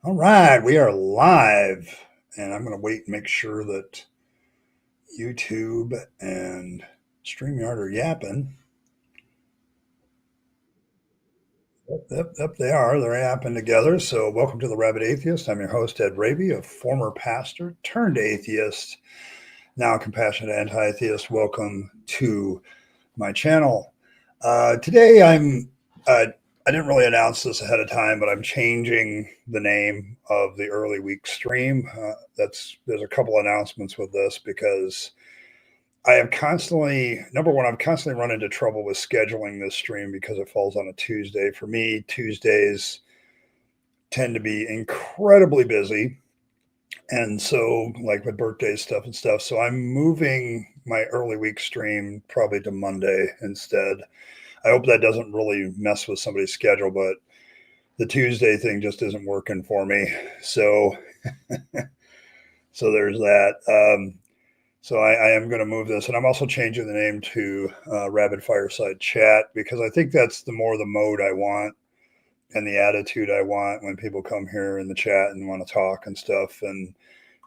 All right, we are live, and I'm going to wait and make sure that YouTube and StreamYard are yapping. Yep, they are. They're yapping together. So, welcome to the Rabyd Atheist. I'm your host, Ed Rabyd, a former pastor turned atheist, now a compassionate anti-theist. Welcome to my channel. Today, uh, I didn't really announce this ahead of time, but I'm changing the name of the early week stream. There's a couple announcements with this because I have constantly, number one, I've constantly run into trouble with scheduling this stream because it falls on a Tuesday. For me, Tuesdays tend to be incredibly busy. And so, like with birthday stuff and stuff. So, I'm moving my early week stream probably to Monday instead. I hope that doesn't really mess with somebody's schedule, but the Tuesday thing just isn't working for me. So, so there's that. So I am going to move this, and I'm also changing the name to Rabyd Fireside Chat because I think that's the mode I want and the attitude I want when people come here in the chat and want to talk and stuff. And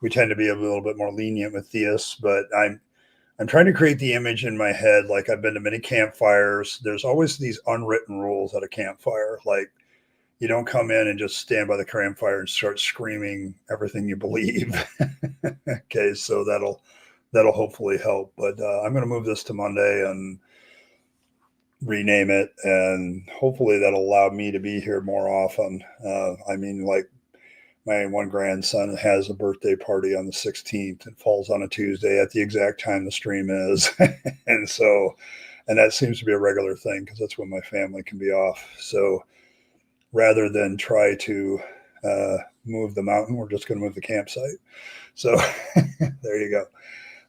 we tend to be a little bit more lenient with theists, but I'm trying to create the image in my head. Like I've been to many campfires. There's always these unwritten rules at a campfire. Like you don't come in and just stand by the campfire and start screaming everything you believe. Okay, so that'll hopefully help. But I'm going to move this to Monday and rename it, and hopefully that'll allow me to be here more often. I mean, like my one grandson has a birthday party on the 16th. It falls on a Tuesday at the exact time the stream is. And so, and that seems to be a regular thing because that's when my family can be off. So rather than try to move the mountain, we're just going to move the campsite. So there you go.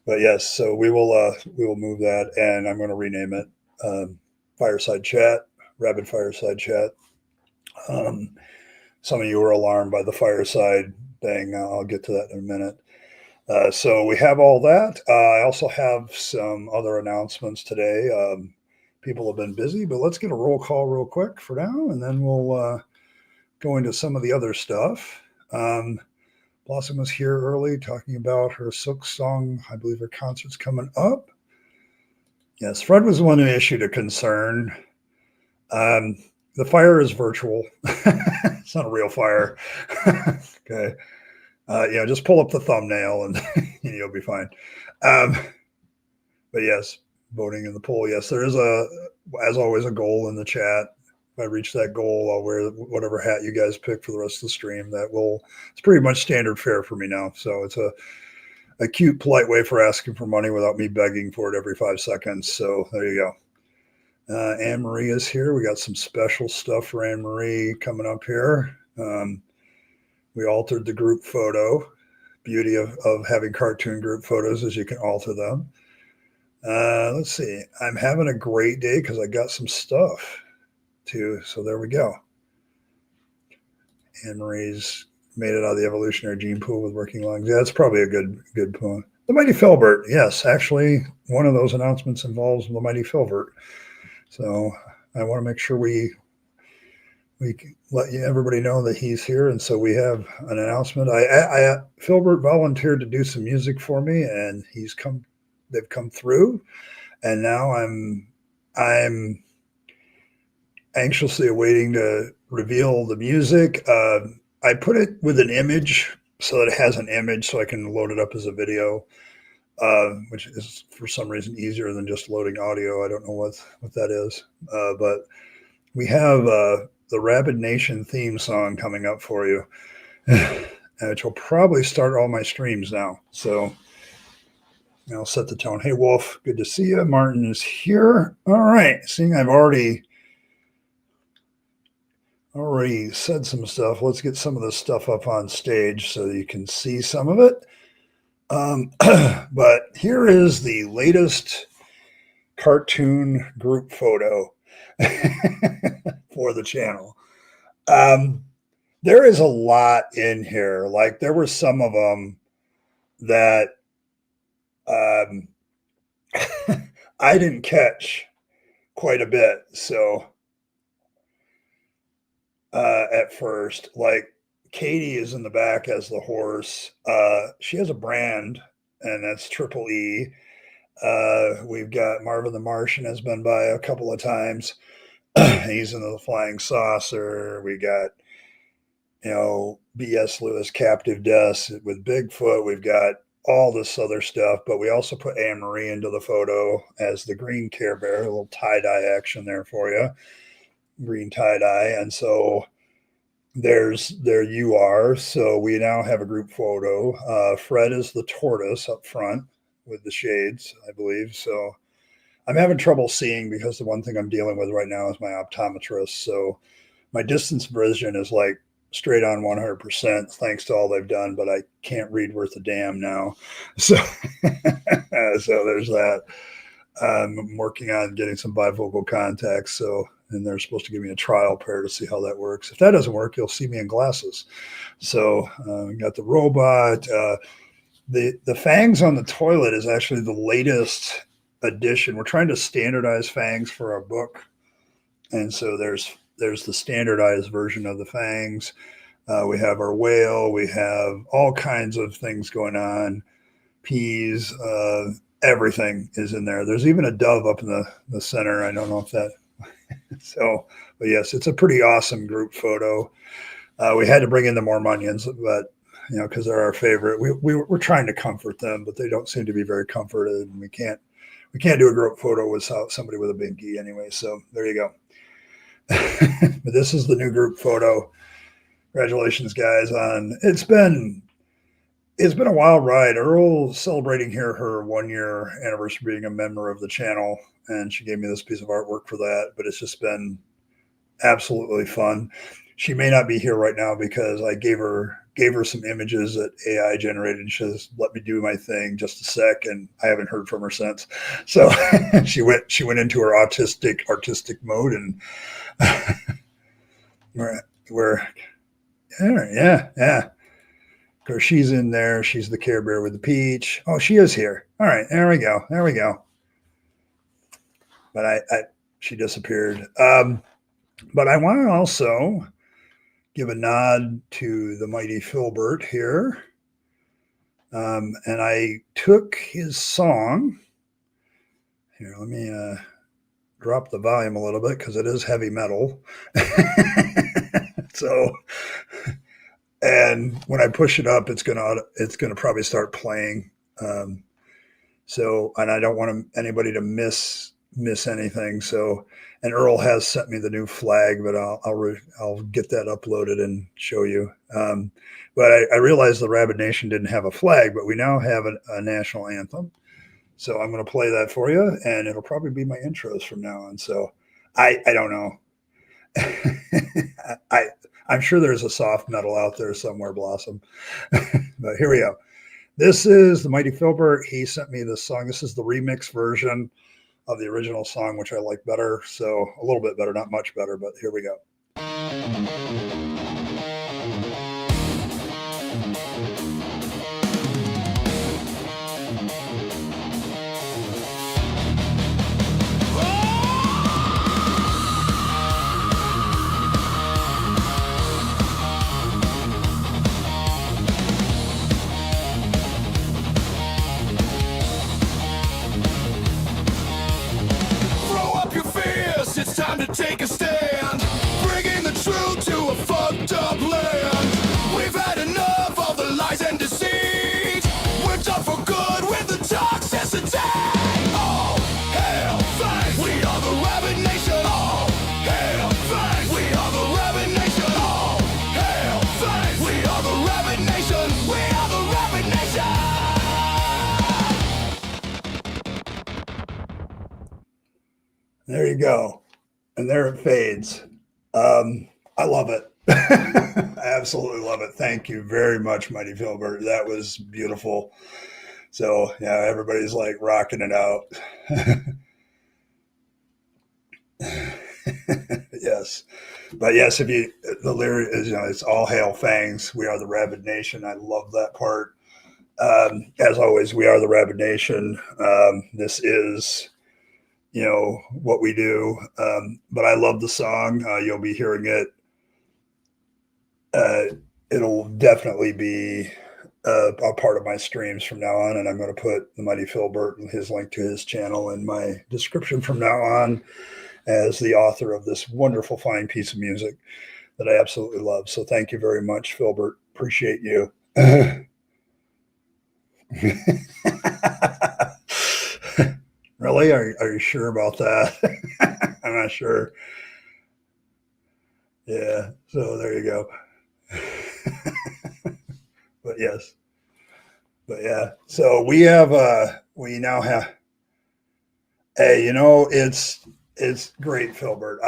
But yes, so we will move that, and I'm going to rename it Fireside Chat, Rabyd Fireside Chat. Some of you were alarmed by the fireside thing. I'll get to that in a minute. So we have all that. I also have some other announcements today. People have been busy, but let's get a roll call real quick for now, and then we'll go into some of the other stuff. Blossom was here early talking about her Silk song. I believe her concert's coming up. Yes, Fred was the one who issued a concern. The fire is virtual. It's not a real fire. Okay. Yeah, just pull up the thumbnail and you'll be fine. But yes, voting in the poll. Yes, there is as always, a goal in the chat. If I reach that goal, I'll wear whatever hat you guys pick for the rest of the stream. It's pretty much standard fare for me now. So it's a cute, polite way for asking for money without me begging for it every 5 seconds. So there you go. Anne Marie is here. We got some special stuff for Anne Marie coming up here. We altered the group photo. Beauty of having cartoon group photos is you can alter them. Let's see. I'm having a great day because I got some stuff too. So there we go. Anne Marie's made it out of the evolutionary gene pool with working lungs. Yeah, that's probably a good point. The Mighty Filbert. Yes, actually, one of those announcements involves the Mighty Filbert. So I want to make sure we let everybody know that he's here, and so we have an announcement. Filbert volunteered to do some music for me, and they've come through, and now I'm anxiously awaiting to reveal the music. I put it with an image so that it has an image so I can load it up as a video, which is for some reason easier than just loading audio. I don't know what that is, but we have the Rabyd Nation theme song coming up for you, which will probably start all my streams now. So I'll set the tone. Hey, Wolf, good to see you. Martin is here. All right. Seeing I've already said some stuff, let's get some of this stuff up on stage so you can see some of it. But here is the latest cartoon group photo for the channel. There is a lot in here. Like there were some of them that I didn't catch quite a bit. So at first, like Katie is in the back as the horse. She has a brand, and that's Triple E. We've got Marvin the Martian has been by a couple of times. He's in the Flying Saucer. We got, B.S. Lewis, Captive Deaths with Bigfoot. We've got all this other stuff, but we also put Anne Marie into the photo as the green Care Bear, a little tie-dye action there for you, green tie-dye. And so there you are. So we now have a group photo. Fred is the tortoise up front with the shades, I believe. So I'm having trouble seeing because the one thing I'm dealing with right now is my optometrist. So my distance vision is like straight on 100% thanks to all they've done, but I can't read worth a damn now. So, so there's that. I'm working on getting some bifocal contacts. So, and they're supposed to give me a trial pair to see how that works. If that doesn't work, you'll see me in glasses. So, we got the robot. The fangs on the toilet is actually the latest edition. We're trying to standardize fangs for our book, and so there's the standardized version of the fangs. We have our whale. We have all kinds of things going on. Peas. Everything is in there. There's even a dove up in the center. I don't know if that. So, but yes, it's a pretty awesome group photo. We had to bring in the Mormonians, but because they're our favorite. We're trying to comfort them, but they don't seem to be very comforted. And we can't do a group photo without somebody with a binky anyway. So there you go. But this is the new group photo. Congratulations, guys! It's been a wild ride. Earl celebrating here her 1-year anniversary being a member of the channel, and she gave me this piece of artwork for that. But it's just been absolutely fun. She may not be here right now because I gave her some images that AI generated, and she says, "Let me do my thing just a sec," and I haven't heard from her since. So she went into her artistic mode, and we're yeah. Of course, she's in there. She's the Care Bear with the peach. Oh, she is here. All right, there we go. But she disappeared. But I want to also give a nod to the mighty Filbert here. And I took his song. Here, let me drop the volume a little bit because it is heavy metal. So, and when I push it up, it's gonna probably start playing. So, and I don't want anybody to miss anything. So, and Earl has sent me the new flag, but I'll get that uploaded and show you. But I realized the Rabyd Nation didn't have a flag, but we now have a national anthem. So I'm going to play that for you, and it'll probably be my intros from now on. So I don't know. I'm sure there's a soft metal out there somewhere, Blossom. But here we go. This is the mighty Filbert. He sent me this song. This is the remix version of the original song, which I like better. So a little bit better, not much better, but here we go. It's time to take a stand, bringing the truth to a fucked up land. We've had enough of the lies and deceit. We're done for good with the toxicity. All hail thanks, we are the Rabyd Nation. All hail thanks, we are the Rabyd Nation. All hail thanks, we are the Rabyd Nation. We are the Rabyd Nation. There you go. And there it fades. I love it. I absolutely love it. Thank you very much, mighty Filbert. That was beautiful. So yeah, everybody's like rocking it out. Yes, but yes, if you the lyric is it's all hail fangs. We are the Rabyd Nation. I love that part. As always, we are the Rabyd Nation. This is what we do. But I love the song. You'll be hearing it it'll definitely be a part of my streams from now on. And I'm going to put the Mighty Filbert and his link to his channel in my description from now on as the author of this wonderful, fine piece of music that I absolutely love. So thank you very much, Filbert. Appreciate you. Really? Are you sure about that? I'm not sure. Yeah. So there you go. But yes. But yeah. So we now have, hey, it's great, Filbert.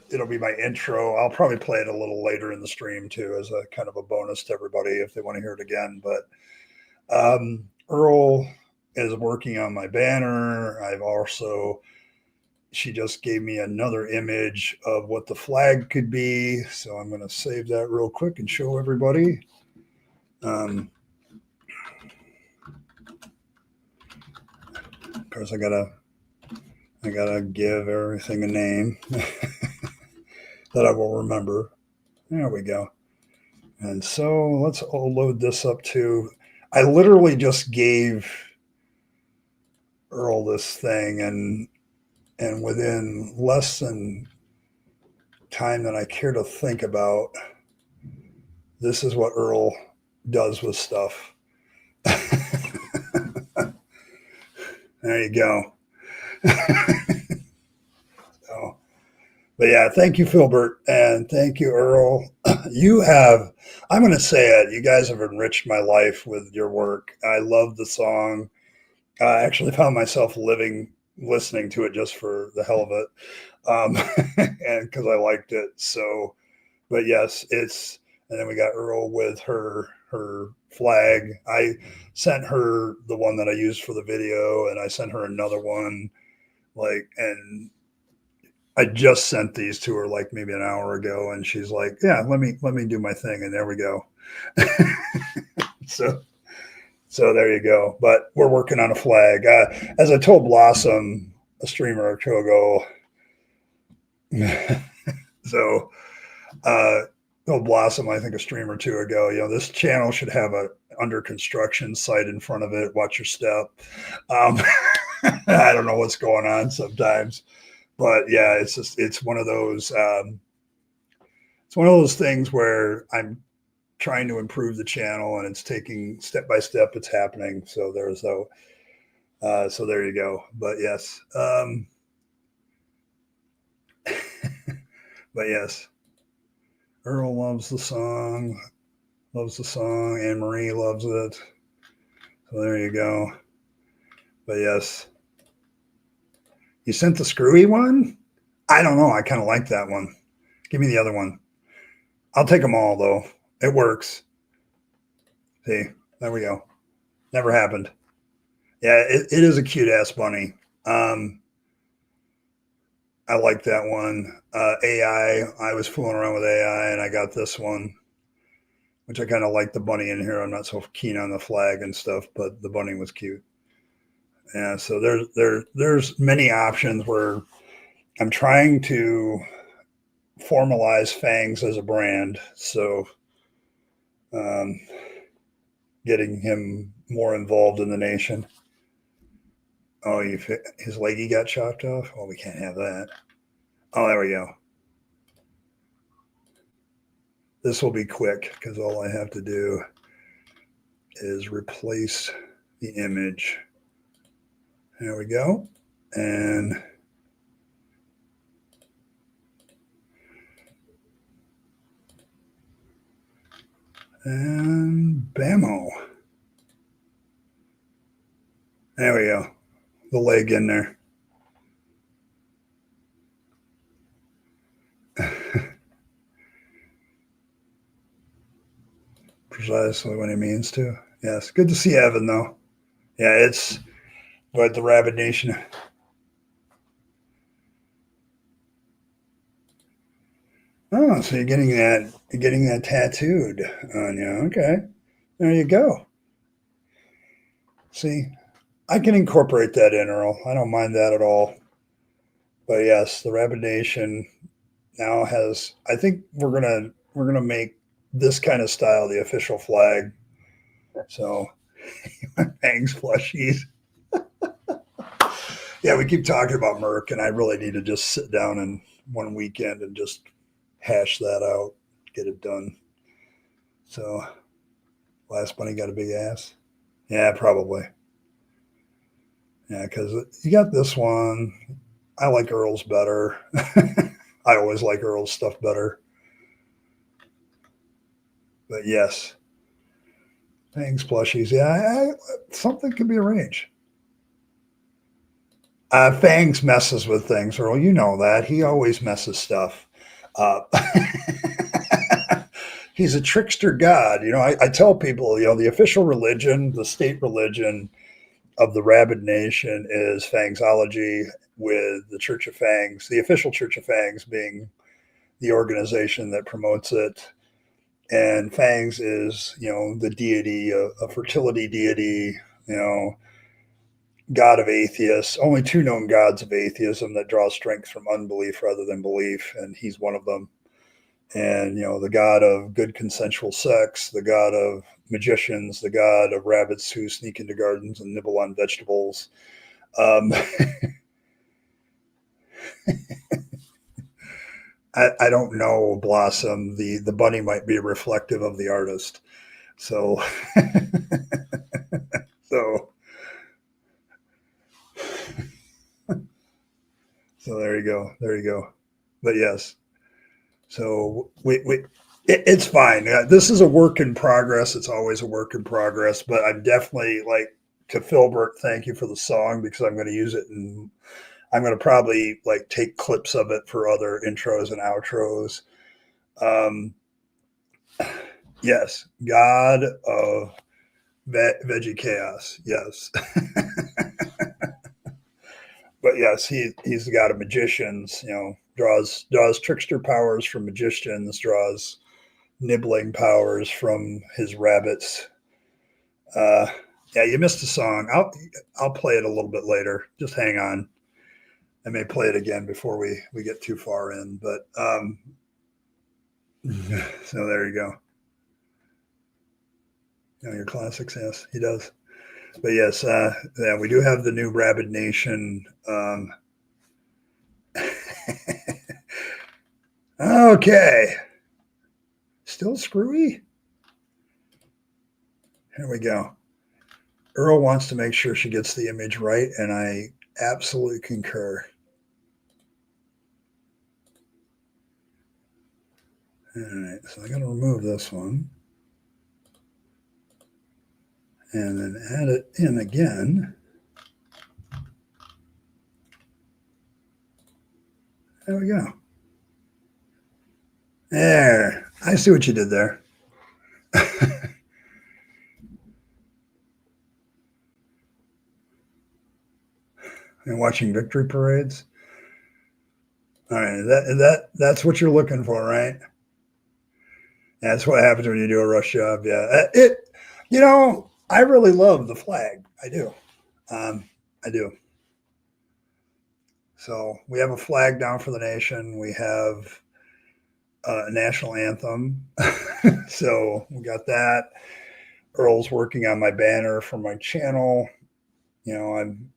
It'll be my intro. I'll probably play it a little later in the stream too, as a kind of a bonus to everybody if they want to hear it again. But Earl is working on my banner. She just gave me another image of what the flag could be. So I'm going to save that real quick and show everybody. Of course, I gotta give everything a name that I will remember. There we go. And so let's all load this up too. I literally just gave Earl this thing, and within less than time than I care to think about, this is what Earl does with stuff. There you go. So, but yeah, thank you, Filbert, and thank you, Earl. I'm going to say it, you guys have enriched my life with your work. I love the song. I actually found myself listening to it just for the hell of it, and because I liked it. So, but yes, and then we got Earl with her flag. I sent her the one that I used for the video, and I sent her another one, and I just sent these to her like maybe an hour ago, and she's like, "Yeah, let me do my thing," and there we go. So there you go. But we're working on a flag. As I told Blossom, a streamer or two ago. So, Blossom, I think a stream or two ago, this channel should have a under construction site in front of it. Watch your step. I don't know what's going on sometimes, but yeah, it's one of those things where I'm trying to improve the channel, and it's taking step by step. It's happening. So so there you go. But yes, but yes. Earl loves the song. Anne Marie loves it. So there you go. But yes. You sent the screwy one? I don't know. I kind of like that one. Give me the other one. I'll take them all, though. It works. See, there we go. Never happened. Yeah, it is a cute-ass bunny. I like that one. AI, I was fooling around with AI, and I got this one, which I kind of like the bunny in here. I'm not so keen on the flag and stuff, but the bunny was cute. Yeah, so there's many options where I'm trying to formalize Fangs as a brand. So getting him more involved in the nation. Oh, his leggy got chopped off? Well, we can't have that. Oh, there we go. This will be quick because all I have to do is replace the image. There we go. And bammo. There we go. The leg in there. Precisely what he means to. Yes. Good to see Evan, though. Yeah, it's what the Rabyd Nation. Oh, so you're getting that tattooed on you. Okay. There you go. See, I can incorporate that in, Earl. I don't mind that at all. But yes, the Rabyd Nation now has, I think we're gonna make this kind of style, the official flag. So Fangs plushies. Yeah, we keep talking about Merc, and I really need to just sit down in one weekend and just hash that out, get it done. So, Last Bunny got a big ass. Yeah, probably. Yeah, because you got this one. I like Earl's better. I always like Earl's stuff better. But yes, Fangs plushies. Yeah, something could be arranged. Fangs messes with things, Earl. You know that. He always messes stuff up. He's a trickster god. I tell people, the official religion, the state religion of the Rabyd Nation is Fangsology, with the Church of Fangs, the official Church of Fangs being the organization that promotes it. And Fangs is, the deity, a fertility deity, god of atheists. Only two known gods of atheism that draw strength from unbelief rather than belief, and he's one of them. And the god of good consensual sex, the god of magicians, the god of rabbits who sneak into gardens and nibble on vegetables. I don't know, Blossom. The bunny might be reflective of the artist. So so so there you go. But yes. So it's fine. This is a work in progress. It's always a work in progress, but I'm definitely like, to Philbert, thank you for the song, because I'm going to use it, and I'm going to probably like take clips of it for other intros and outros. Yes, God of veggie chaos. Yes. But yes, he's the god of magicians, draws trickster powers from magicians, draws nibbling powers from his rabbits. Yeah, you missed a song. I'll play it a little bit later. Just hang on. I may play it again before we get too far in. But so there you go. Your classics, yes, he does. But yes, yeah, we do have the new Rabyd Nation. Okay. Still screwy? Here we go. Earl wants to make sure she gets the image right, and I absolutely concur. All right, so I got to remove this one. And then add it in again. There we go. There. I see what you did there. And watching victory parades. All right, that's what you're looking for, right? That's what happens when you do a rush job. Yeah, I really love the flag. I do. I do. So we have a flag down for the nation. We have a national anthem. So we got that. Earl's working on my banner for my channel. I'm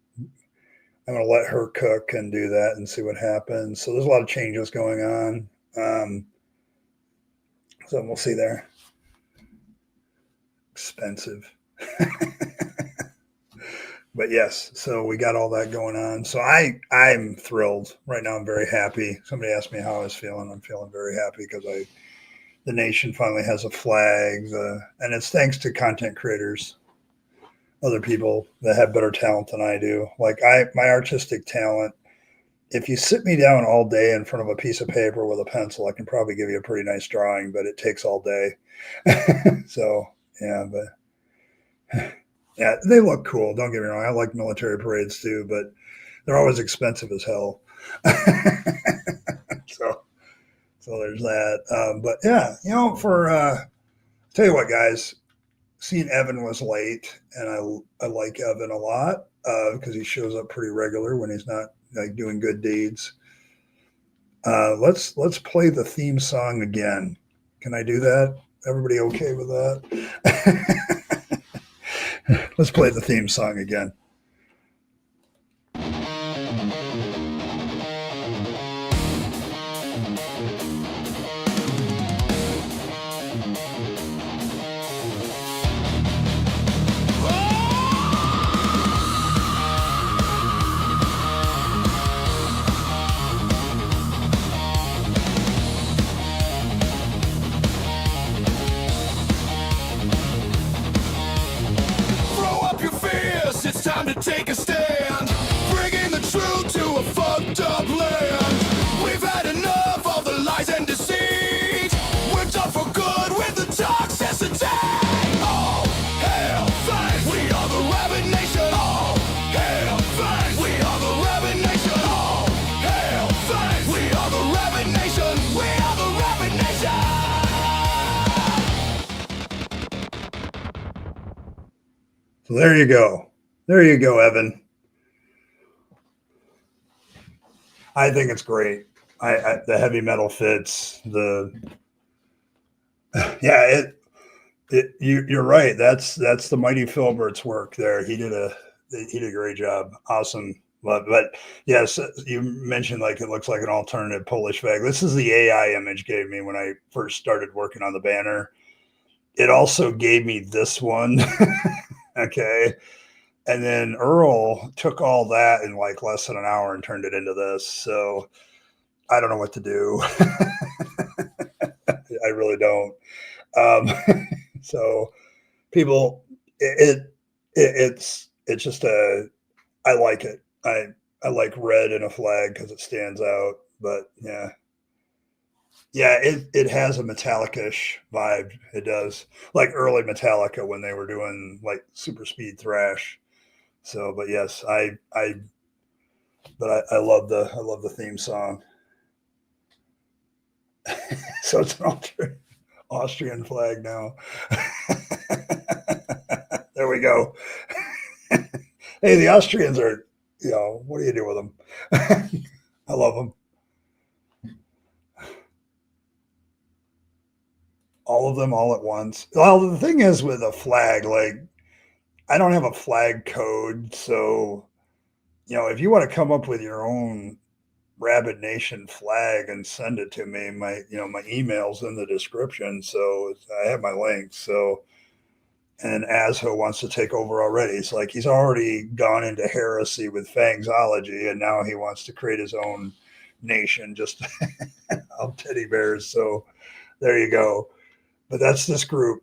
going to let her cook and do that and see what happens. So there's a lot of changes going on. So we'll see there. Expensive. But yes, so we got all that going on. So I'm thrilled right now. I'm very happy. Somebody asked me how I was feeling. I'm feeling very happy because the nation finally has a flag, and it's thanks to content creators, other people that have better talent than I do. Like my artistic talent, if you sit me down all day in front of a piece of paper with a pencil, I can probably give you a pretty nice drawing, but it takes all day. So yeah, but yeah, they look cool. Don't get me wrong. I like military parades too, but they're always expensive as hell. So there's that. But yeah, tell you what, guys, seeing Evan was late, and I like Evan a lot because he shows up pretty regular when he's not like doing good deeds. Let's play the theme song again. Can I do that? Everybody okay with that? Let's play the theme song again. It's time to take a stand, bringing the truth to a fucked up land. We've had enough of the lies and deceit. We're done for good with the toxicity. All hail thanks, we are the Rabyd Nation. All hail thanks, we are the Rabyd Nation. All hail thanks, we are the Rabyd Nation. We are the Rabyd Nation. So there you go. There you go, Evan. I think it's great. The heavy metal fits. You're right. That's the Mighty Filbert's work there. He did a great job. Awesome. But yes, you mentioned like it looks like an alternative Polish flag. This is the AI image gave me when I first started working on the banner. It also gave me this one. Okay. And then Earl took all that in like less than an hour and turned it into this. So I don't know what to do. I really don't. So people, it's just I like it. I like red in a flag because it stands out. But yeah, it has a Metallica-ish vibe. It does, like early Metallica when they were doing like super speed thrash. So, but yes, I love the theme song. So it's an Austrian flag now. There we go. Hey, the Austrians are, what do you do with them? I love them. All of them all at once. Well, the thing is with a flag, like I don't have a flag code, so if you want to come up with your own Rabyd Nation flag and send it to me, my email's in the description, so I have my links. So, and Asho wants to take over already. It's like he's already gone into heresy with Fangsology, and now he wants to create his own nation just of teddy bears. So there you go. But that's this group.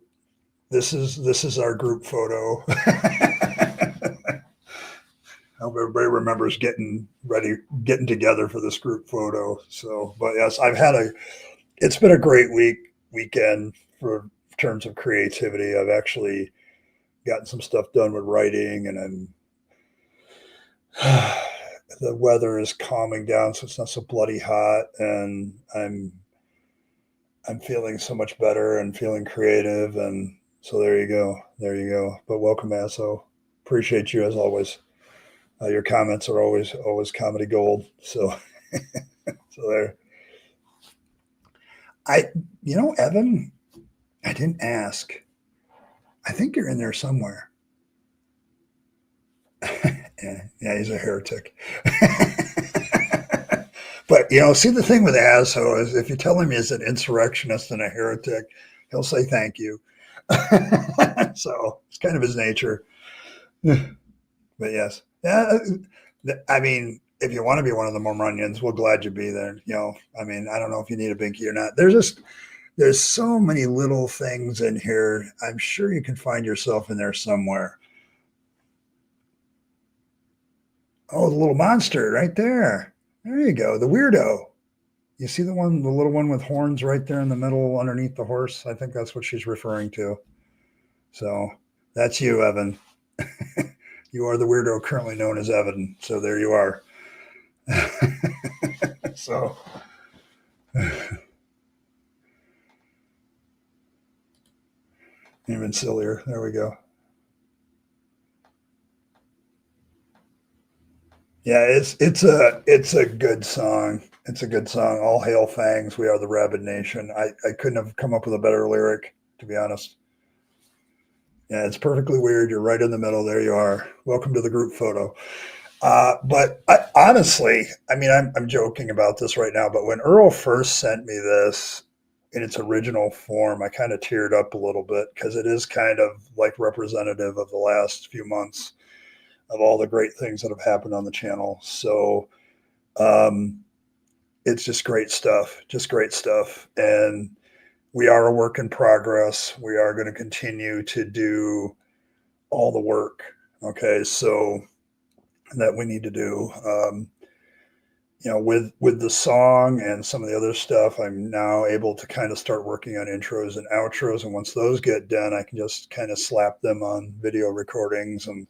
This is our group photo. I hope everybody remembers getting together for this group photo. So, but yes, it's been a great weekend for terms of creativity. I've actually gotten some stuff done with writing, and the weather is calming down, so it's not so bloody hot, and I'm feeling so much better and feeling creative, and so there you go. But welcome, Asho. Appreciate you as always. Your comments are always comedy gold. So, so there. Evan, I didn't ask. I think you're in there somewhere. Yeah, he's a heretic. But see, the thing with Asho is if you tell him he's an insurrectionist and a heretic, he'll say thank you. So it's kind of his nature. But yes. Yeah, I mean, if you want to be one of the Mormonians, we're glad you be there. I mean, I don't know if you need a binky or not. There's so many little things in here. I'm sure you can find yourself in there somewhere. Oh, the little monster right there. There you go. The weirdo. You see the little one with horns right there in the middle underneath the horse? I think that's what she's referring to. So that's you, Evan. You are the weirdo currently known as Evan. So there you are. So even sillier. There we go. Yeah, it's a good song. It's a good song. All hail Fangs. We are the Rabyd Nation. I couldn't have come up with a better lyric. to be honest. Yeah, it's perfectly weird. You're right in the middle. There you are. Welcome to the group photo. But honestly, I mean, I'm joking about this right now, but when Earl first sent me this in its original form, I kind of teared up a little bit because it is kind of like representative of the last few months of all the great things that have happened on the channel. So um, it's just great stuff, just great stuff. And we are a work in progress. We are going to continue to do all the work. Okay. So that we need to do. With the song and some of the other stuff, I'm now able to kind of start working on intros and outros. And once those get done, I can just kind of slap them on video recordings and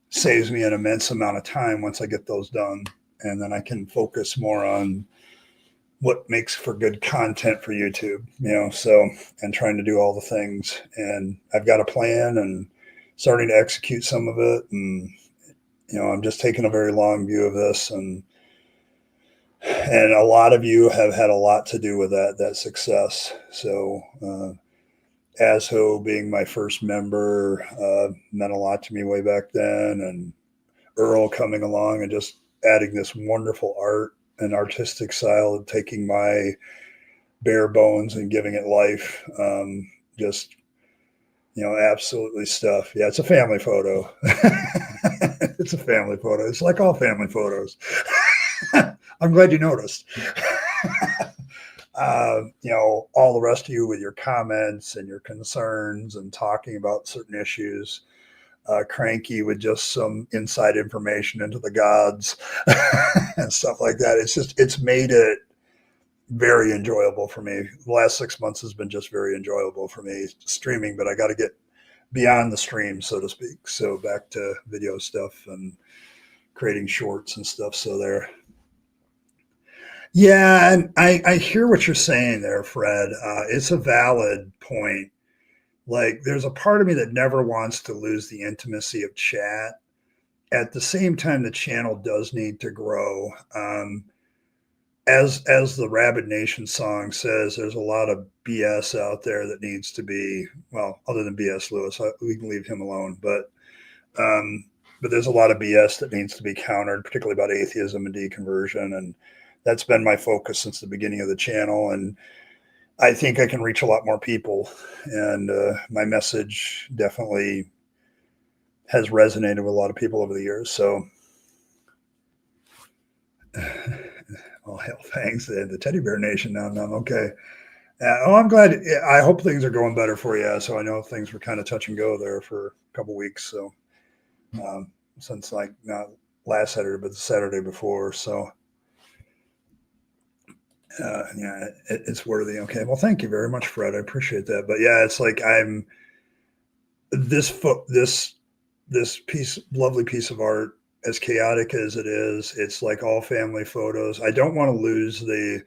saves me an immense amount of time once I get those done. And then I can focus more on what makes for good content for YouTube, so, and trying to do all the things. And I've got a plan and starting to execute some of it. And, I'm just taking a very long view of this, and a lot of you have had a lot to do with that success. So, ASHO being my first member, meant a lot to me way back then. And Earl coming along and just adding this wonderful art and artistic style of taking my bare bones and giving it life. Just, absolutely stuff. Yeah, it's a family photo. It's a family photo. It's like all family photos. I'm glad you noticed. All the rest of you with your comments and your concerns and talking about certain issues. Cranky with just some inside information into the gods and stuff like that. It's made it very enjoyable for me. The last 6 months has been just very enjoyable for me streaming, but I got to get beyond the stream, so to speak. So back to video stuff and creating shorts and stuff. So there. Yeah. And I hear what you're saying there, Fred. It's a valid point. Like, there's a part of me that never wants to lose the intimacy of chat. At the same time, the channel does need to grow. As the Rabyd Nation song says, there's a lot of BS out there that needs to be, well, other than BS Lewis, we can leave him alone. But there's a lot of BS that needs to be countered, particularly about atheism and deconversion. And that's been my focus since the beginning of the channel. And I think I can reach a lot more people, and my message definitely has resonated with a lot of people over the years. So, oh, hell, thanks. The Teddy Bear Nation. Now, okay. I'm glad. I hope things are going better for you. So I know things were kind of touch and go there for a couple weeks. So since like not last Saturday, but the Saturday before. So. Yeah, it's worthy. Okay. Well, thank you very much, Fred. I appreciate that. But yeah, it's like this lovely piece of art, as chaotic as it is, it's like all family photos. I don't want to lose the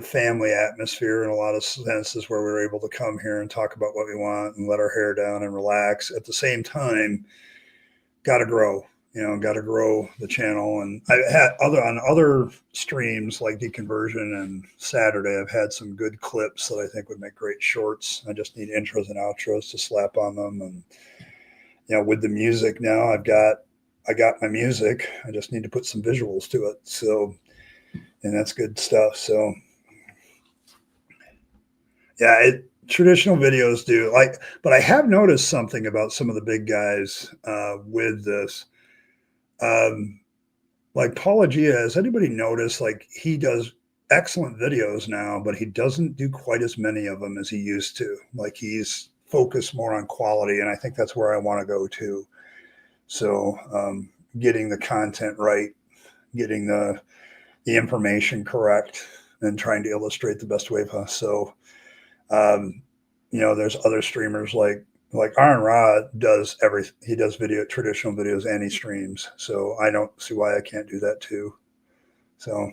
family atmosphere in a lot of senses, where we're able to come here and talk about what we want and let our hair down and relax. At the same time, got to grow. Got to grow the channel. And I had on other streams like Deconversion and Saturday, I've had some good clips that I think would make great shorts. I just need intros and outros to slap on them. And, with the music now, I got my music. I just need to put some visuals to it. So, and that's good stuff. So yeah, traditional videos do but I have noticed something about some of the big guys with this. Like Paula Gia, has anybody noticed, like, he does excellent videos now, but he doesn't do quite as many of them as he used to. Like, he's focused more on quality, and I think that's where I want to go to. So getting the content right, getting the information correct, and trying to illustrate the best way possible. So there's other streamers like Iron Rod does everything. He does traditional videos, and he streams. So I don't see why I can't do that too. So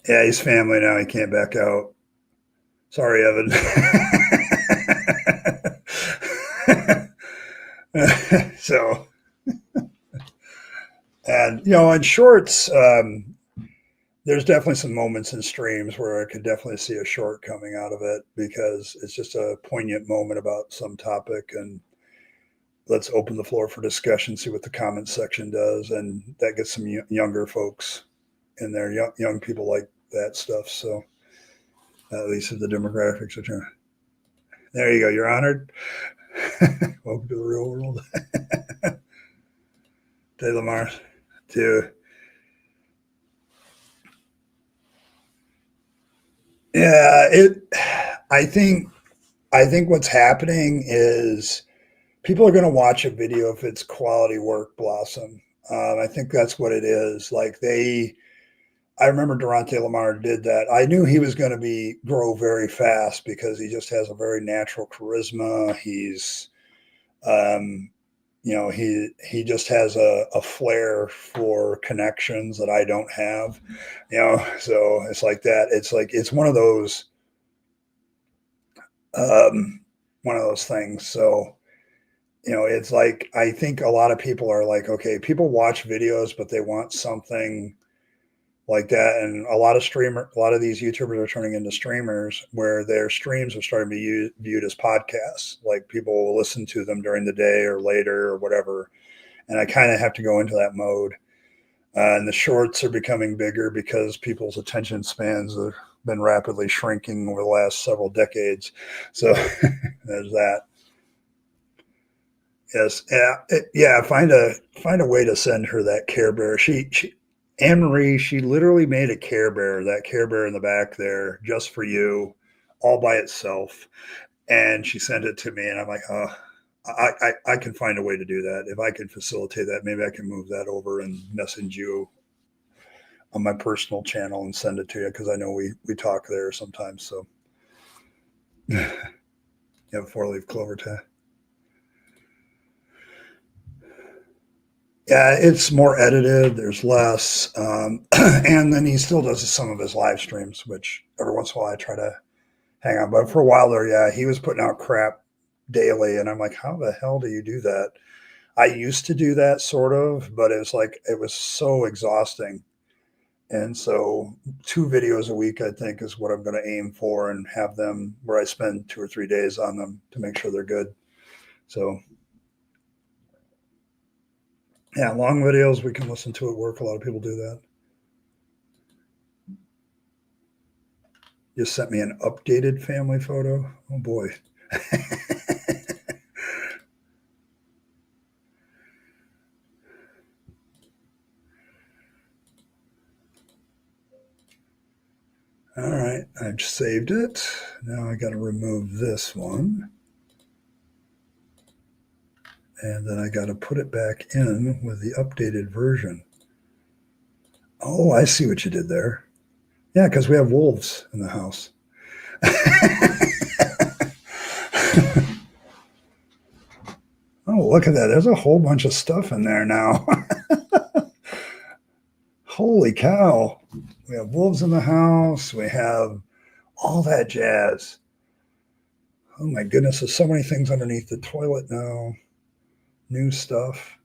yeah, he's family now. He can't back out. Sorry, Evan. So, and in shorts, there's definitely some moments in streams where I could definitely see a short coming out of it because it's just a poignant moment about some topic, and let's open the floor for discussion, see what the comment section does, and that gets some younger folks in there. Young people like that stuff, so at least if the demographics are trying. There you go. You're honored. Welcome to the real world. De Lamar, too. Yeah, I think what's happening is people are going to watch a video if it's quality work, Blossom. I think that's what it is. Like I remember Durante Lamar did that. I knew he was going to grow very fast because he just has a very natural charisma. He's, um, he just has a flair for connections that I don't have. So it's like that. It's one of those things. So it's like I think a lot of people are like, okay, people watch videos, but they want something like that, and a lot of these YouTubers are turning into streamers, where their streams are starting to be viewed as podcasts. Like people will listen to them during the day or later or whatever, and I kind of have to go into that mode. And the shorts are becoming bigger because people's attention spans have been rapidly shrinking over the last several decades. So there's that. Yes, yeah. Find a way to send her that Care Bear. Anne Marie, she literally made a Care Bear, that Care Bear in the back there, just for you, all by itself, and she sent it to me, and I'm like, oh, I can find a way to do that. If I can facilitate that, maybe I can move that over and message you on my personal channel and send it to you, because I know we talk there sometimes. So yeah, 4-leaf clover tie. Yeah, it's more edited. There's less, and then he still does some of his live streams, which every once in a while I try to hang on. But for a while there, yeah, he was putting out crap daily, and I'm like, how the hell do you do that? I used to do that sort of, but it was so exhausting. And so 2 videos a week, I think, is what I'm going to aim for, and have them where I spend 2 or 3 days on them to make sure they're good. So yeah, long videos we can listen to at work. A lot of people do that. Just sent me an updated family photo. Oh boy. All right, I've saved it. Now I got to remove this one. And then I got to put it back in with the updated version. Oh, I see what you did there. Yeah, because we have wolves in the house. Oh, look at that. There's a whole bunch of stuff in there now. Holy cow. We have wolves in the house. We have all that jazz. Oh my goodness, there's so many things underneath the toilet now. New stuff.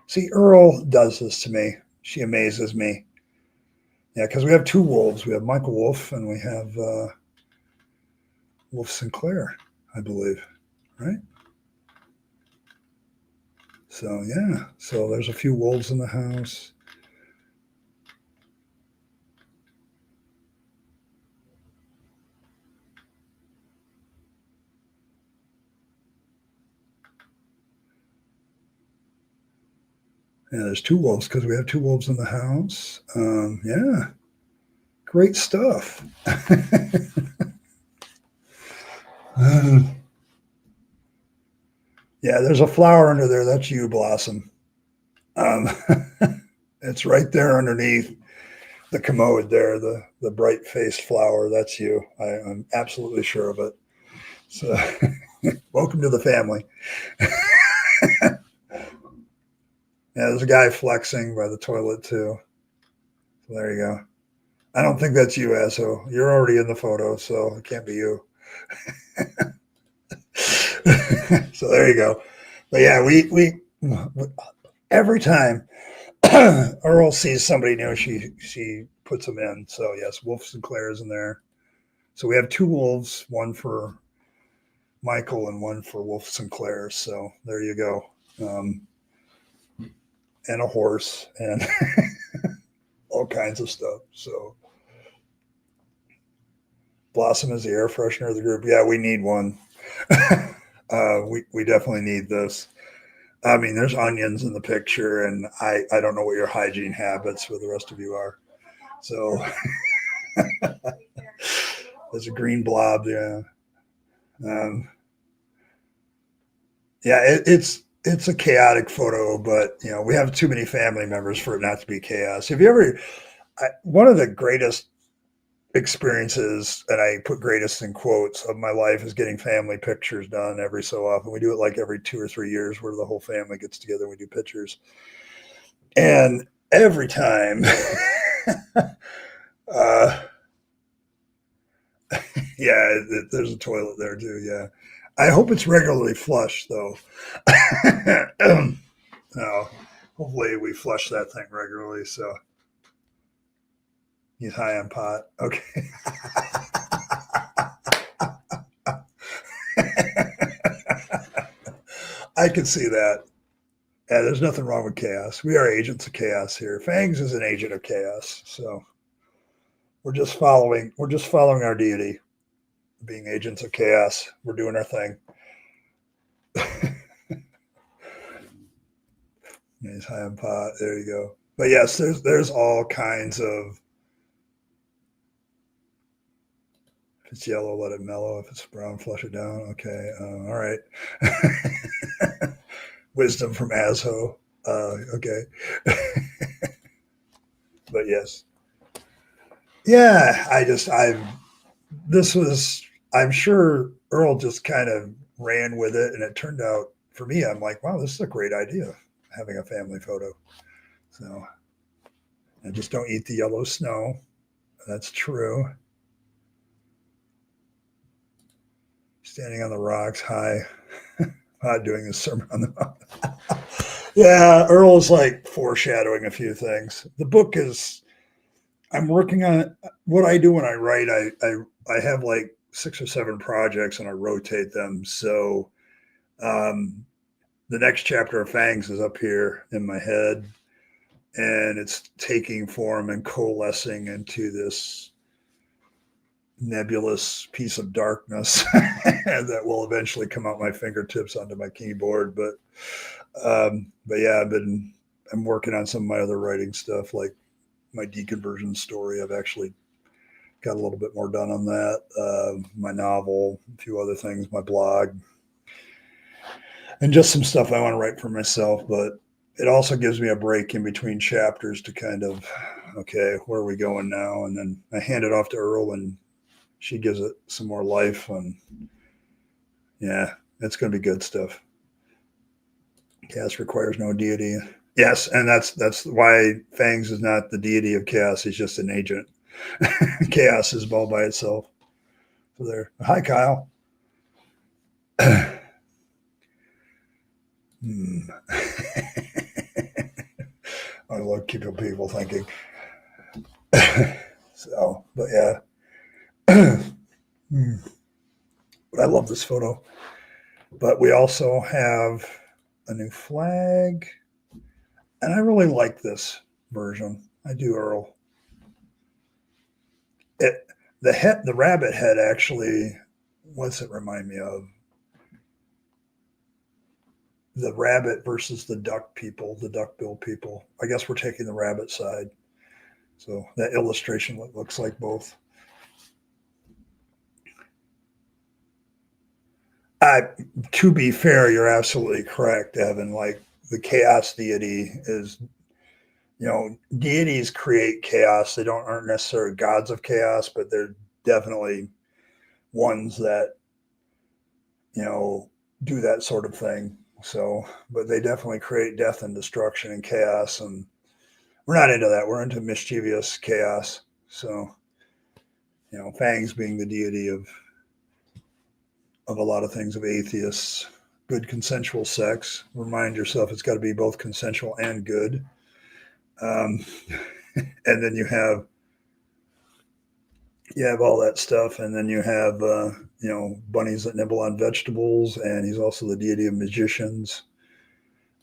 See, Earl does this to me. She amazes me. Yeah, because we have 2 wolves. We have Michael Wolf, and we have Wolf Sinclair, I believe, right? So yeah, so there's a few wolves in the house. Yeah, there's 2 wolves because we have 2 wolves in the house. Yeah, great stuff. Yeah, there's a flower under there. That's you, Blossom. It's right there underneath the commode there, the bright faced flower. That's you. I'm absolutely sure of it. So welcome to the family. Yeah, there's a guy flexing by the toilet too. So there you go. I don't think that's you, Asso. You're already in the photo, so it can't be you. So there you go. But yeah, we every time Earl sees somebody new, she puts them in. So yes, Wolf Sinclair is in there. So we have 2 wolves, one for Michael and one for Wolf Sinclair. So there you go. And a horse and all kinds of stuff. So Blossom is the air freshener of the group. Yeah, we need one. We definitely need this. I mean, there's onions in the picture, and I don't know what your hygiene habits for the rest of you are. So there's a green blob. Yeah. It's a chaotic photo, but we have too many family members for it not to be chaos. Have you ever? One of the greatest experiences, and I put greatest in quotes, of my life is getting family pictures done every so often. We do it like every 2 or 3 years, where the whole family gets together and we do pictures. And every time, yeah, there's a toilet there too. Yeah. I hope it's regularly flushed, though. No, hopefully we flush that thing regularly. So he's high on pot. Okay. I can see that. Yeah, there's nothing wrong with chaos. We are agents of chaos here. Fangs is an agent of chaos. So we're just following our deity, being agents of chaos. We're doing our thing. He's high on pot. There you go. But yes, there's all kinds of. If it's yellow, let it mellow. If it's brown, flush it down. Okay. All right. Wisdom from Asho. Okay. But yes. Yeah, I'm sure Earl just kind of ran with it, and it turned out, for me, I'm like, wow, this is a great idea, having a family photo. So, and just don't eat the yellow snow. That's true. Standing on the rocks, high, doing a sermon on the mountain. Yeah, Earl's like foreshadowing a few things. The book is, I'm working on what I do when I write. I have like 6 or 7 projects and I rotate them. So the next chapter of Fangs is up here in my head, and it's taking form and coalescing into this nebulous piece of darkness that will eventually come out my fingertips onto my keyboard. But yeah, I'm working on some of my other writing stuff, like my deconversion story. I've actually got a little bit more done on that. My novel, a few other things, my blog, and just some stuff I want to write for myself. But it also gives me a break in between chapters to kind of, okay, where are we going now? And then I hand it off to Earl, and she gives it some more life. And yeah, it's going to be good stuff. Chaos requires no deity. Yes, and that's why Fangs is not the deity of chaos. He's just an agent. Chaos is all by itself. So there. Hi, Kyle. I love keeping people thinking. So, but yeah. But I love this photo. But we also have a new flag. And I really like this version. I do, Earl. The rabbit head actually, what's it remind me of? The rabbit versus the duck people, the duck-billed people. I guess we're taking the rabbit side. So that illustration looks like both. To be fair, you're absolutely correct, Evan. Like, the chaos deity is, deities create chaos. They aren't necessarily gods of chaos, but they're definitely ones that, do that sort of thing. So, but they definitely create death and destruction and chaos. And we're not into that. We're into mischievous chaos. So, Fangs being the deity of a lot of things, of atheists. Good consensual sex. Remind yourself it's got to be both consensual and good. And then you have you have all that stuff, and then you have bunnies that nibble on vegetables, and he's also the deity of magicians.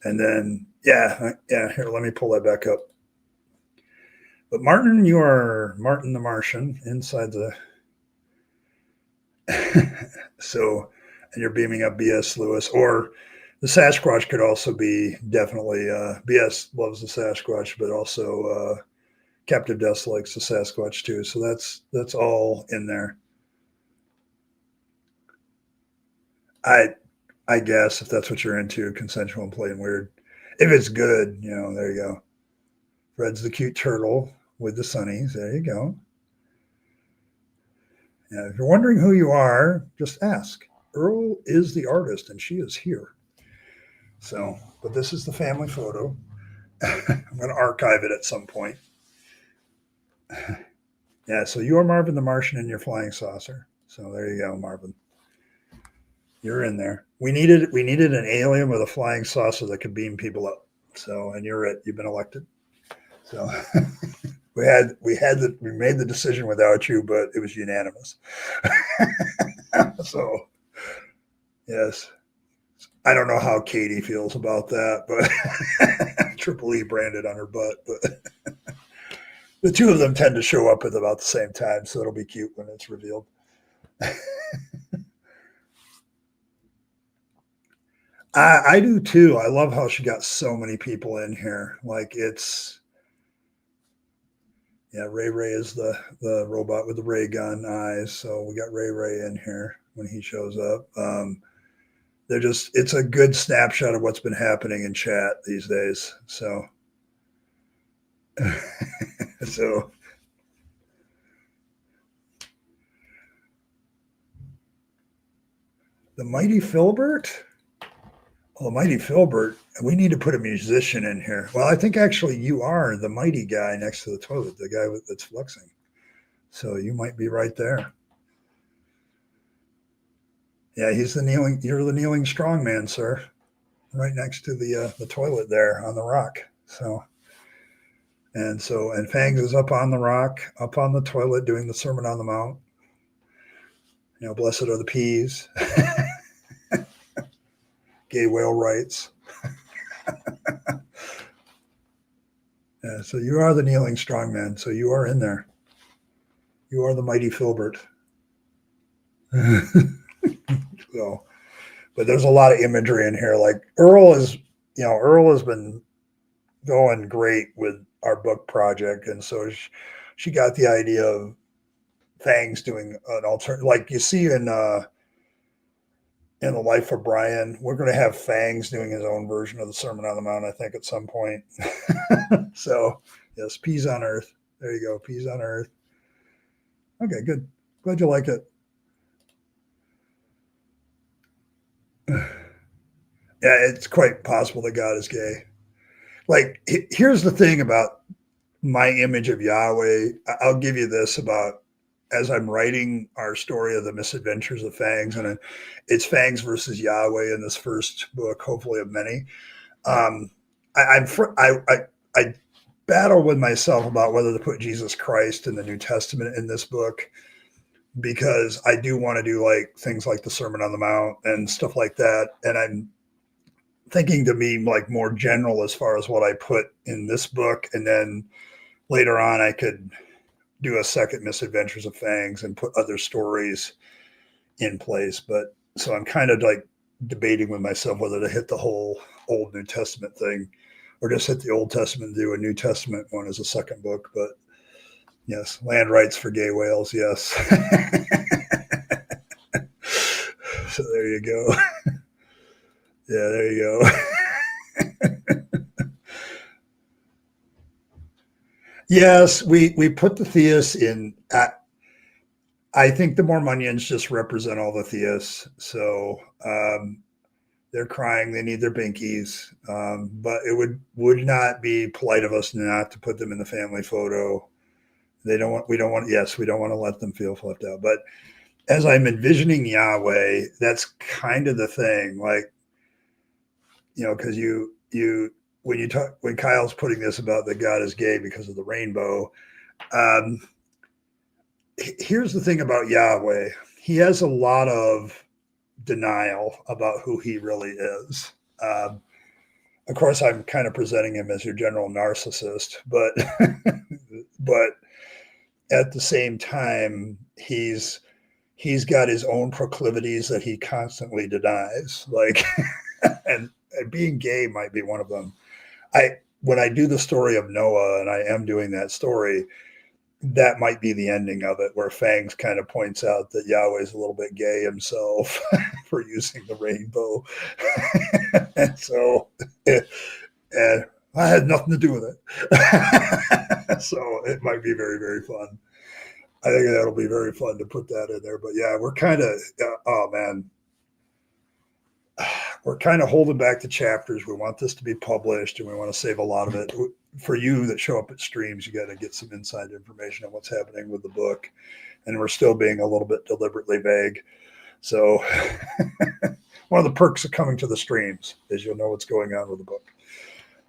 And then here, let me pull that back up. But Martin, you are Martin the Martian inside the so, and you're beaming up B.S. Lewis, or the Sasquatch could also be definitely B.S. loves the Sasquatch, but also Captive Death likes the Sasquatch too. So that's all in there. I guess if that's what you're into, consensual and playing weird. If it's good, there you go. Fred's the cute turtle with the sunnies. There you go. Yeah, if you're wondering who you are, just ask. Earl is the artist, and she is here. So, but this is the family photo. I'm going to archive it at some point. Yeah, so you are Marvin the Martian in your flying saucer. So there you go, Marvin. You're in there. We needed an alien with a flying saucer that could beam people up. So, and you're it. You've been elected. So we made the decision without you, but it was unanimous. So yes. I don't know how Katie feels about that, but Triple E branded on her butt. But the two of them tend to show up at about the same time, so it'll be cute when it's revealed. I do too. I love how she got so many people in here. Like Ray Ray is the robot with the ray gun eyes. So we got Ray Ray in here when he shows up. It's a good snapshot of what's been happening in chat these days. So, so the mighty Filbert. Well, the mighty Filbert, we need to put a musician in here. Well, I think actually you are the mighty guy next to the toilet, the guy that's flexing. So you might be right there. Yeah, you're the kneeling strong man, sir. Right next to the toilet there on the rock. So and Fangs is up on the rock, up on the toilet doing the Sermon on the Mount. Blessed are the peas. Gay whale rights. Yeah, so you are the kneeling strongman. So you are in there. You are the mighty Filbert. So, but there's a lot of imagery in here. Like Earl has been going great with our book project, and so she got the idea of Fangs doing an alternative, like you see in the Life of Brian. We're going to have Fangs doing his own version of the Sermon on the Mount, I think, at some point. So, yes, peas on earth. There you go, peas on earth. Okay, good. Glad you like it. Yeah, it's quite possible that God is gay. Like, here's the thing about my image of Yahweh. I'll give you this about as I'm writing our story of the misadventures of Fangs, and it's Fangs versus Yahweh in this first book, hopefully of many. I battle with myself about whether to put Jesus Christ in the New Testament in this book, because I do want to do like things like the Sermon on the Mount and stuff like that. And I'm thinking to be like more general as far as what I put in this book. And then later on, I could do a second Misadventures of Fangs and put other stories in place. But so I'm kind of like debating with myself whether to hit the whole Old New Testament thing or just hit the Old Testament and do a New Testament one as a second book. But yes, land rights for gay whales. Yes. So there you go. Yeah, there you go. Yes, we put the theists in. I think the Mormonians just represent all the theists. So they're crying. They need their binkies. But it would not be polite of us not to put them in the family photo. We don't want to let them feel left out. But as I'm envisioning Yahweh, that's kind of the thing. Like, because when Kyle's putting this about that God is gay because of the rainbow, here's the thing about Yahweh. He has a lot of denial about who he really is. Of course, I'm kind of presenting him as your general narcissist, but but at the same time, he's got his own proclivities that he constantly denies. Like, and being gay might be one of them. When I do the story of Noah, and I am doing that story, that might be the ending of it, where Fangs kind of points out that Yahweh's a little bit gay himself for using the rainbow. And so, and I had nothing to do with it. So it might be very, very fun. I think that'll be very fun to put that in there. But yeah, we're kind of, oh man, we're kind of holding back the chapters. We want this to be published, and we want to save a lot of it. For you that show up at streams, you got to get some inside information on what's happening with the book. And we're still being a little bit deliberately vague. So one of the perks of coming to the streams is you'll know what's going on with the book.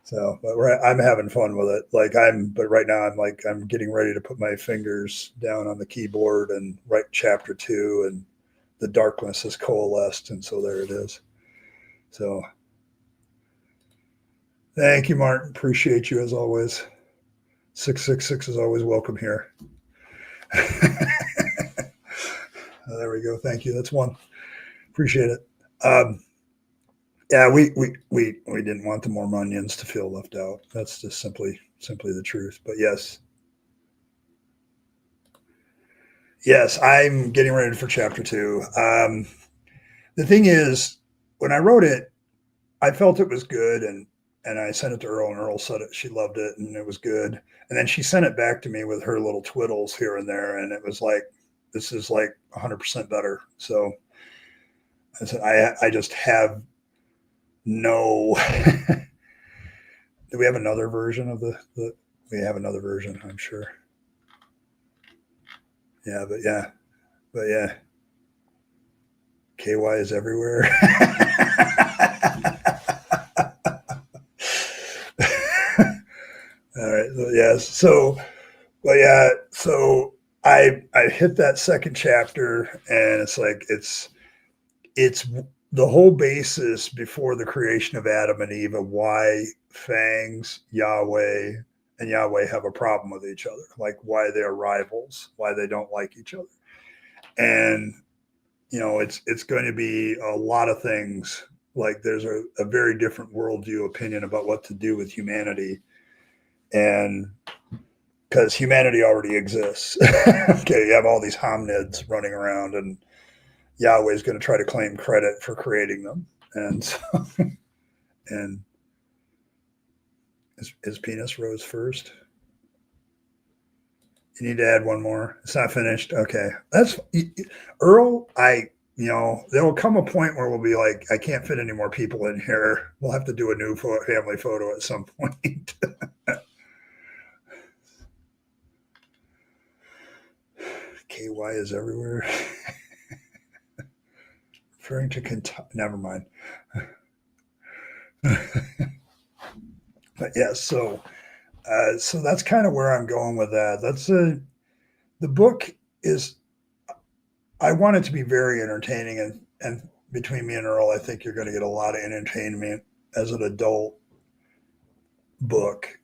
So, but I'm having fun with it. But right now I'm getting ready to put my fingers down on the keyboard and write chapter 2, and the darkness has coalesced. And so there it is. So thank you, Martin. Appreciate you as always. 666 is always welcome here. There we go. Thank you. That's one. Appreciate it. Yeah, we didn't want the Mormonians to feel left out. That's just simply the truth. But yes, I'm getting ready for chapter 2. The thing is, when I wrote it, I felt it was good, and I sent it to Earl, and Earl said it. She loved it, and it was good. And then she sent it back to me with her little twiddles here and there, and it was like, this is like 100% better. So I said, I just have no. Do we have another version of the? We have another version, I'm sure. Yeah, but yeah. KY is everywhere. All right. Yes. So, well, yeah. So I hit that second chapter, and it's like it's the whole basis before the creation of Adam and Eve of why Fangs, Yahweh, and Yahweh have a problem with each other, like why they're rivals, why they don't like each other, and it's going to be a lot of things. Like there's a very different worldview opinion about what to do with humanity. And because humanity already exists. Okay, you have all these hominids running around, and Yahweh is going to try to claim credit for creating them. And so, and his penis rose first. You need to add one more. It's not finished. Okay, that's Earl. There will come a point where we'll be like, I can't fit any more people in here. We'll have to do a new family photo at some point. KY is everywhere. Referring to Kentucky. Never mind. But yeah, so that's kind of where I'm going with that. That's the book is. I want it to be very entertaining, and between me and Earl, I think you're going to get a lot of entertainment as an adult book.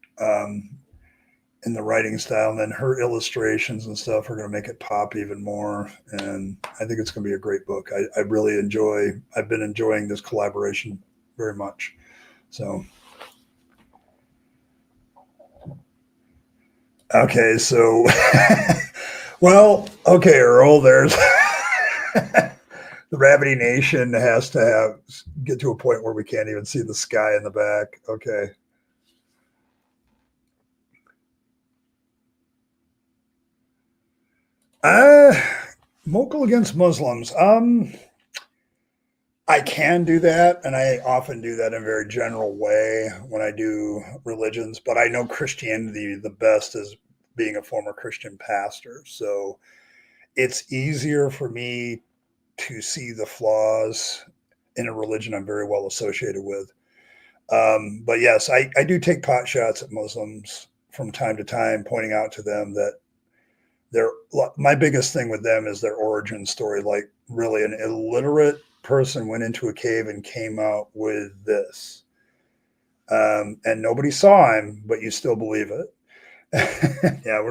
In the writing style, and then her illustrations and stuff are going to make it pop even more. And I think it's going to be a great book. I've been enjoying this collaboration very much. So, okay. So, well, okay, Earl, there's the Rabyd Nation has to get to a point where we can't even see the sky in the back. Okay. Vocal against Muslims. I can do that, and I often do that in a very general way when I do religions, but I know Christianity the best as being a former Christian pastor. So it's easier for me to see the flaws in a religion I'm very well associated with. But yes, I do take pot shots at Muslims from time to time, pointing out to them that my biggest thing with them is their origin story. Like, really, an illiterate person went into a cave and came out with this. And nobody saw him, but you still believe it. Yeah,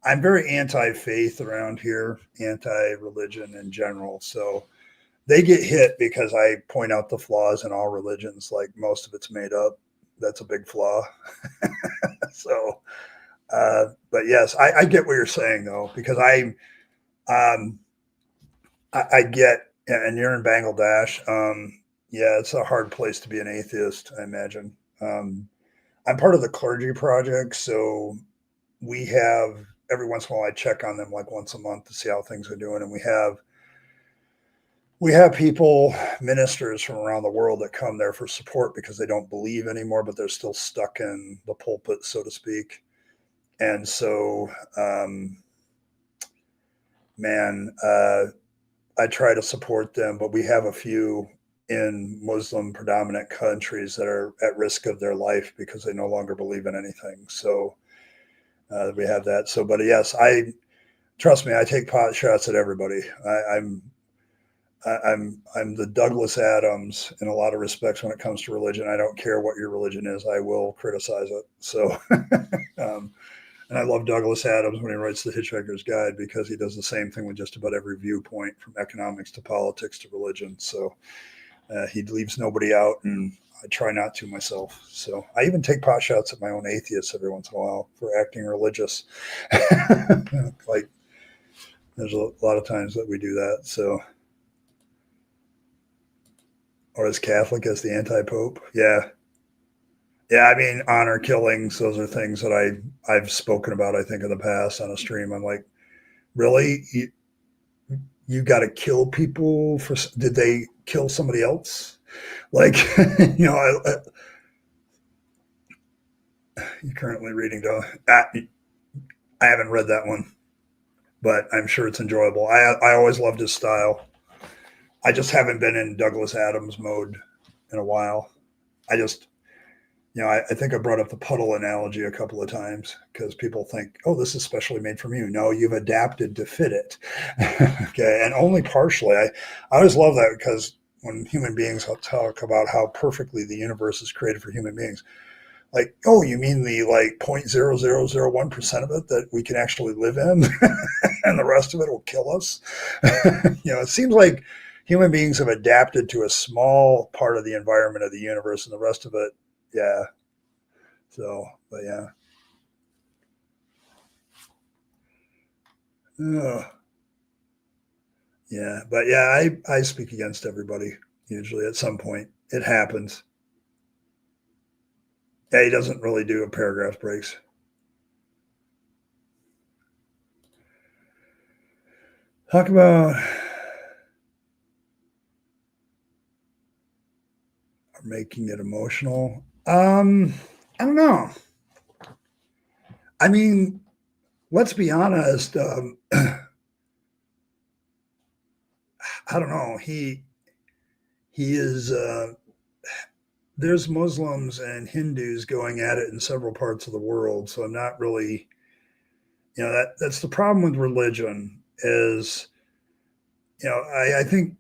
I'm very anti-faith around here, anti-religion in general. So they get hit because I point out the flaws in all religions. Like, most of it's made up. That's a big flaw. So, but yes, I get what you're saying though, because I get, and you're in Bangladesh. Yeah, it's a hard place to be an atheist, I imagine. I'm part of the clergy project, so we have, every once in a while I check on them like once a month to see how things are doing, and we have people, ministers from around the world that come there for support because they don't believe anymore, but they're still stuck in the pulpit, so to speak. And so, man, I try to support them, but we have a few in Muslim predominant countries that are at risk of their life because they no longer believe in anything. So we have that. So, but yes, trust me, I take pot shots at everybody. I'm the Douglas Adams in a lot of respects when it comes to religion. I don't care what your religion is. I will criticize it. So, and I love Douglas Adams when he writes The Hitchhiker's Guide, because he does the same thing with just about every viewpoint, from economics to politics to religion. So he leaves nobody out, and I try not to myself. So I even take pot shots at my own atheists every once in a while for acting religious. Like, there's a lot of times that we do that. So, or as Catholic as the anti-pope. Yeah. Yeah, I mean, honor killings, those are things that I've spoken about, I think, in the past on a stream. I'm like, really? You got to kill people for, did they kill somebody else? Like, you know, you're currently reading, I haven't read that one, but I'm sure it's enjoyable. I always loved his style. I just haven't been in Douglas Adams mode in a while. I just, I think I brought up the puddle analogy a couple of times because people think, oh, this is specially made from you. No, you've adapted to fit it. Okay. And only partially. I always love that, because when human beings talk about how perfectly the universe is created for human beings, like, oh, you mean the like 0.0001% of it that we can actually live in and the rest of it will kill us? It seems like human beings have adapted to a small part of the environment of the universe, and the rest of it, yeah. So, but yeah. Yeah, but yeah, I speak against everybody usually at some point. It happens. Yeah, he doesn't really do a paragraph breaks. Talk about making it emotional. I don't know. I mean, let's be honest. I don't know. He is. There's Muslims and Hindus going at it in several parts of the world, so I'm not really. That's the problem with religion. Is I think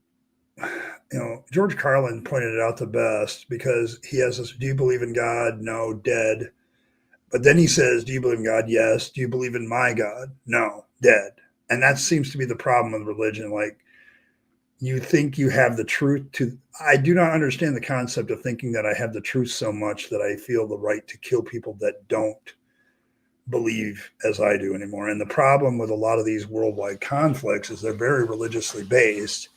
George Carlin pointed it out the best, because he has this: do you believe in God? No, dead. But then he says, do you believe in God? Yes. Do you believe in my God? No, dead. And that seems to be the problem with religion. Like, you think you have the truth to, I do not understand the concept of thinking that I have the truth so much that I feel the right to kill people that don't believe as I do anymore. And the problem with a lot of these worldwide conflicts is they're very religiously based,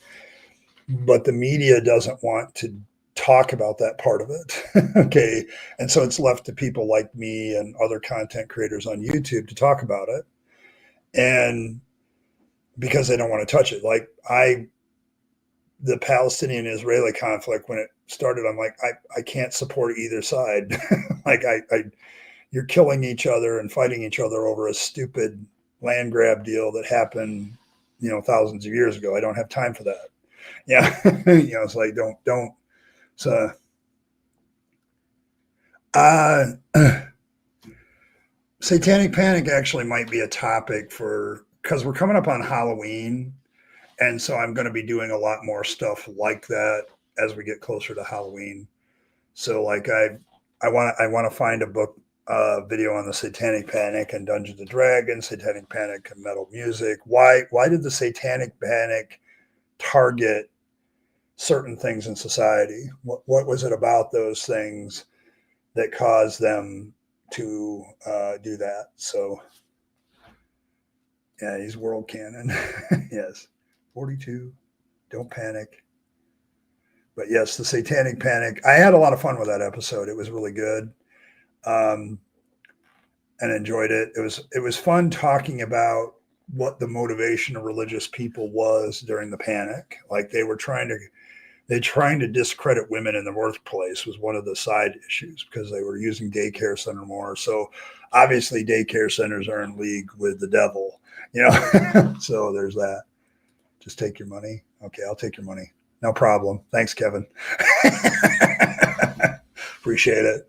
but the media doesn't want to talk about that part of it. Okay. And so it's left to people like me and other content creators on YouTube to talk about it. And because they don't want to touch it. Like, the Palestinian Israeli conflict, when it started, I'm like, I can't support either side. Like, you're killing each other and fighting each other over a stupid land grab deal that happened, thousands of years ago. I don't have time for that. Yeah. It's like, don't. So, Satanic panic actually might be a topic for, because we're coming up on Halloween, and so I'm going to be doing a lot more stuff like that as we get closer to Halloween. So like I want to find a book video on the Satanic Panic and Dungeons and Dragons, Satanic Panic and metal music. Why did the Satanic Panic target certain things in society? What was it about those things that caused them to do that? So yeah, he's world canon. Yes, 42. Don't panic. But yes, the Satanic Panic. I had a lot of fun with that episode. It was really good. Um, and enjoyed it. It was fun talking about what the motivation of religious people was during the panic. Like trying to discredit women in the workplace was one of the side issues because they were using daycare center more. So obviously daycare centers are in league with the devil, you know. So there's that. Just take your money. Okay, I'll take your money. No problem. Thanks, Kevin. Appreciate it.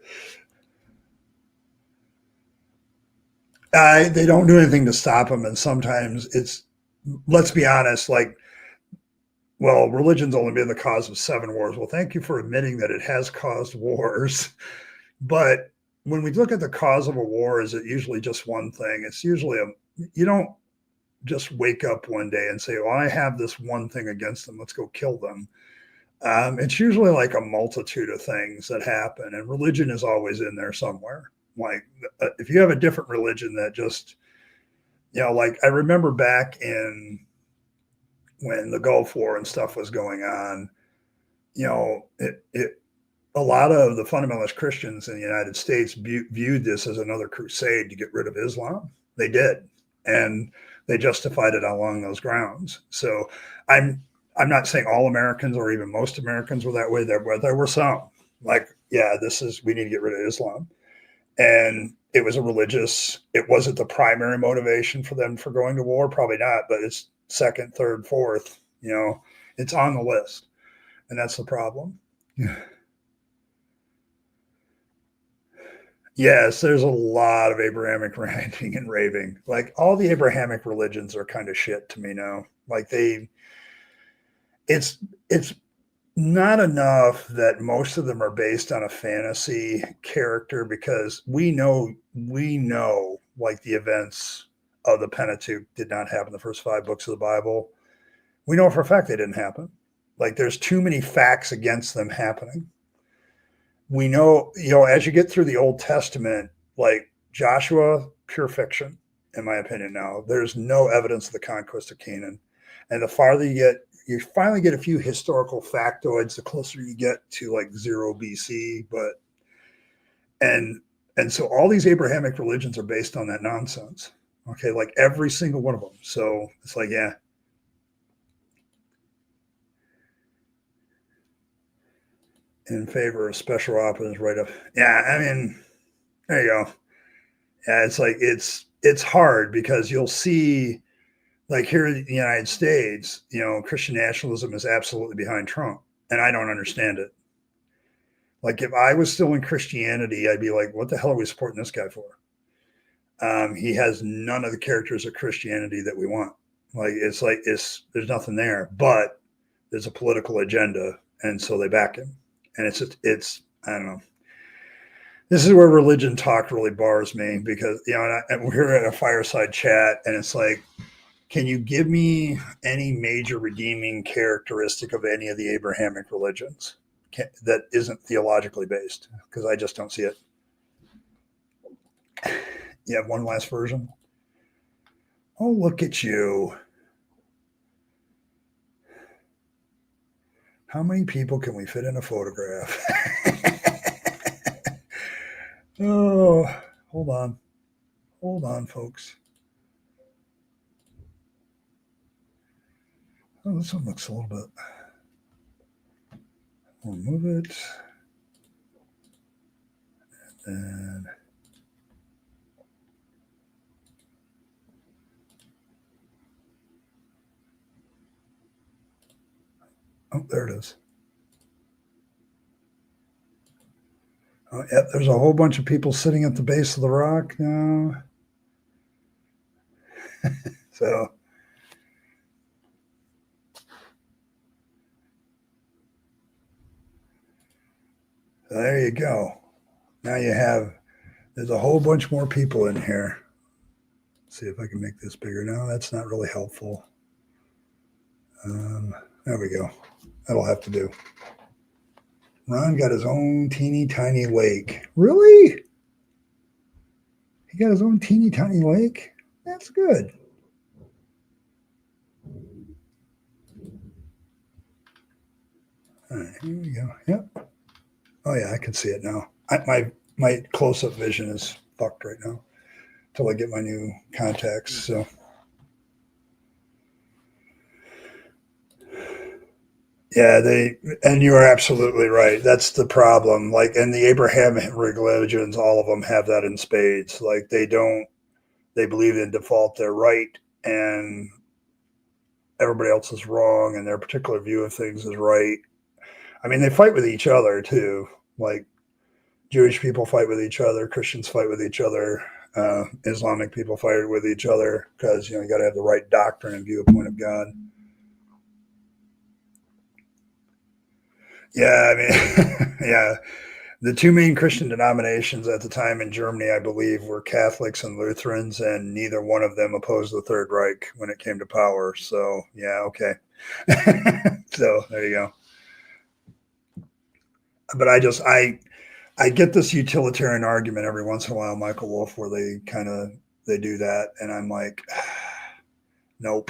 They don't do anything to stop them, and sometimes it's, let's be honest, like, well, religion's only been the cause of 7 wars. Well, thank you for admitting that it has caused wars. But when we look at the cause of a war, is it usually just one thing? It's usually you don't just wake up one day and say, well, I have this one thing against them, let's go kill them. It's usually like a multitude of things that happen, and religion is always in there somewhere. Like if you have a different religion that just, like I remember back in when the Gulf War and stuff was going on, it a lot of the fundamentalist Christians in the United States viewed this as another crusade to get rid of Islam. They did, and they justified it along those grounds. So I'm not saying all Americans or even most Americans were that way. There were some like, yeah, we need to get rid of Islam. And it was it wasn't the primary motivation for them for going to war, probably not, but it's second, third, fourth, it's on the list. And that's the problem. Yes, there's a lot of Abrahamic ranting and raving. Like all the Abrahamic religions are kind of shit to me now. Like it's not enough that most of them are based on a fantasy character, because we know like the events of the Pentateuch did not happen, the first 5 books of the Bible. We know for a fact they didn't happen. Like there's too many facts against them happening. We know, as you get through the Old Testament, like Joshua, pure fiction, in my opinion now. There's no evidence of the conquest of Canaan. And the farther you finally get a few historical factoids, the closer you get to like 0 BC. And so all these Abrahamic religions are based on that nonsense. Okay, like every single one of them. So it's like, yeah. In favor of special options, right up. Yeah, I mean, there you go. Yeah, it's like it's hard because you'll see, like here in the United States, Christian nationalism is absolutely behind Trump, and I don't understand it. Like if I was still in Christianity, I'd be like, what the hell are we supporting this guy for? He has none of the characters of Christianity that we want. Like there's nothing there, but there's a political agenda, and so they back him. And it's I don't know. This is where religion talk really bars me, because and we're at a fireside chat, and it's like, can you give me any major redeeming characteristic of any of the Abrahamic religions that isn't theologically based? Because I just don't see it. You have one last version? Oh, look at you. How many people can we fit in a photograph? Oh, hold on. Hold on, folks. Oh, this one looks a little bit. We'll move it. And oh, there it is. Oh, yeah, there's a whole bunch of people sitting at the base of the rock now. So there you go. Now there's a whole bunch more people in here. Let's see if I can make this bigger. No, that's not really helpful. There we go. That'll have to do. Ron got his own teeny tiny lake. Really? He got his own teeny tiny lake? That's good. All right, here we go. Yep. Oh yeah, I can see it now. My close-up vision is fucked right now until I get my new contacts. So yeah, and you are absolutely right. That's the problem. Like in the Abrahamic religions, all of them have that in spades. Like they believe in default they're right and everybody else is wrong and their particular view of things is right. I mean, they fight with each other too. Like Jewish people fight with each other, Christians fight with each other, Islamic people fight with each other because you got to have the right doctrine and viewpoint of God. Yeah, I mean, yeah. The two main Christian denominations at the time in Germany, I believe, were Catholics and Lutherans, and neither one of them opposed the Third Reich when it came to power. So, yeah, okay. So there you go. But I get this utilitarian argument every once in a while, Michael Wolff, where they do that, and I'm like, nope.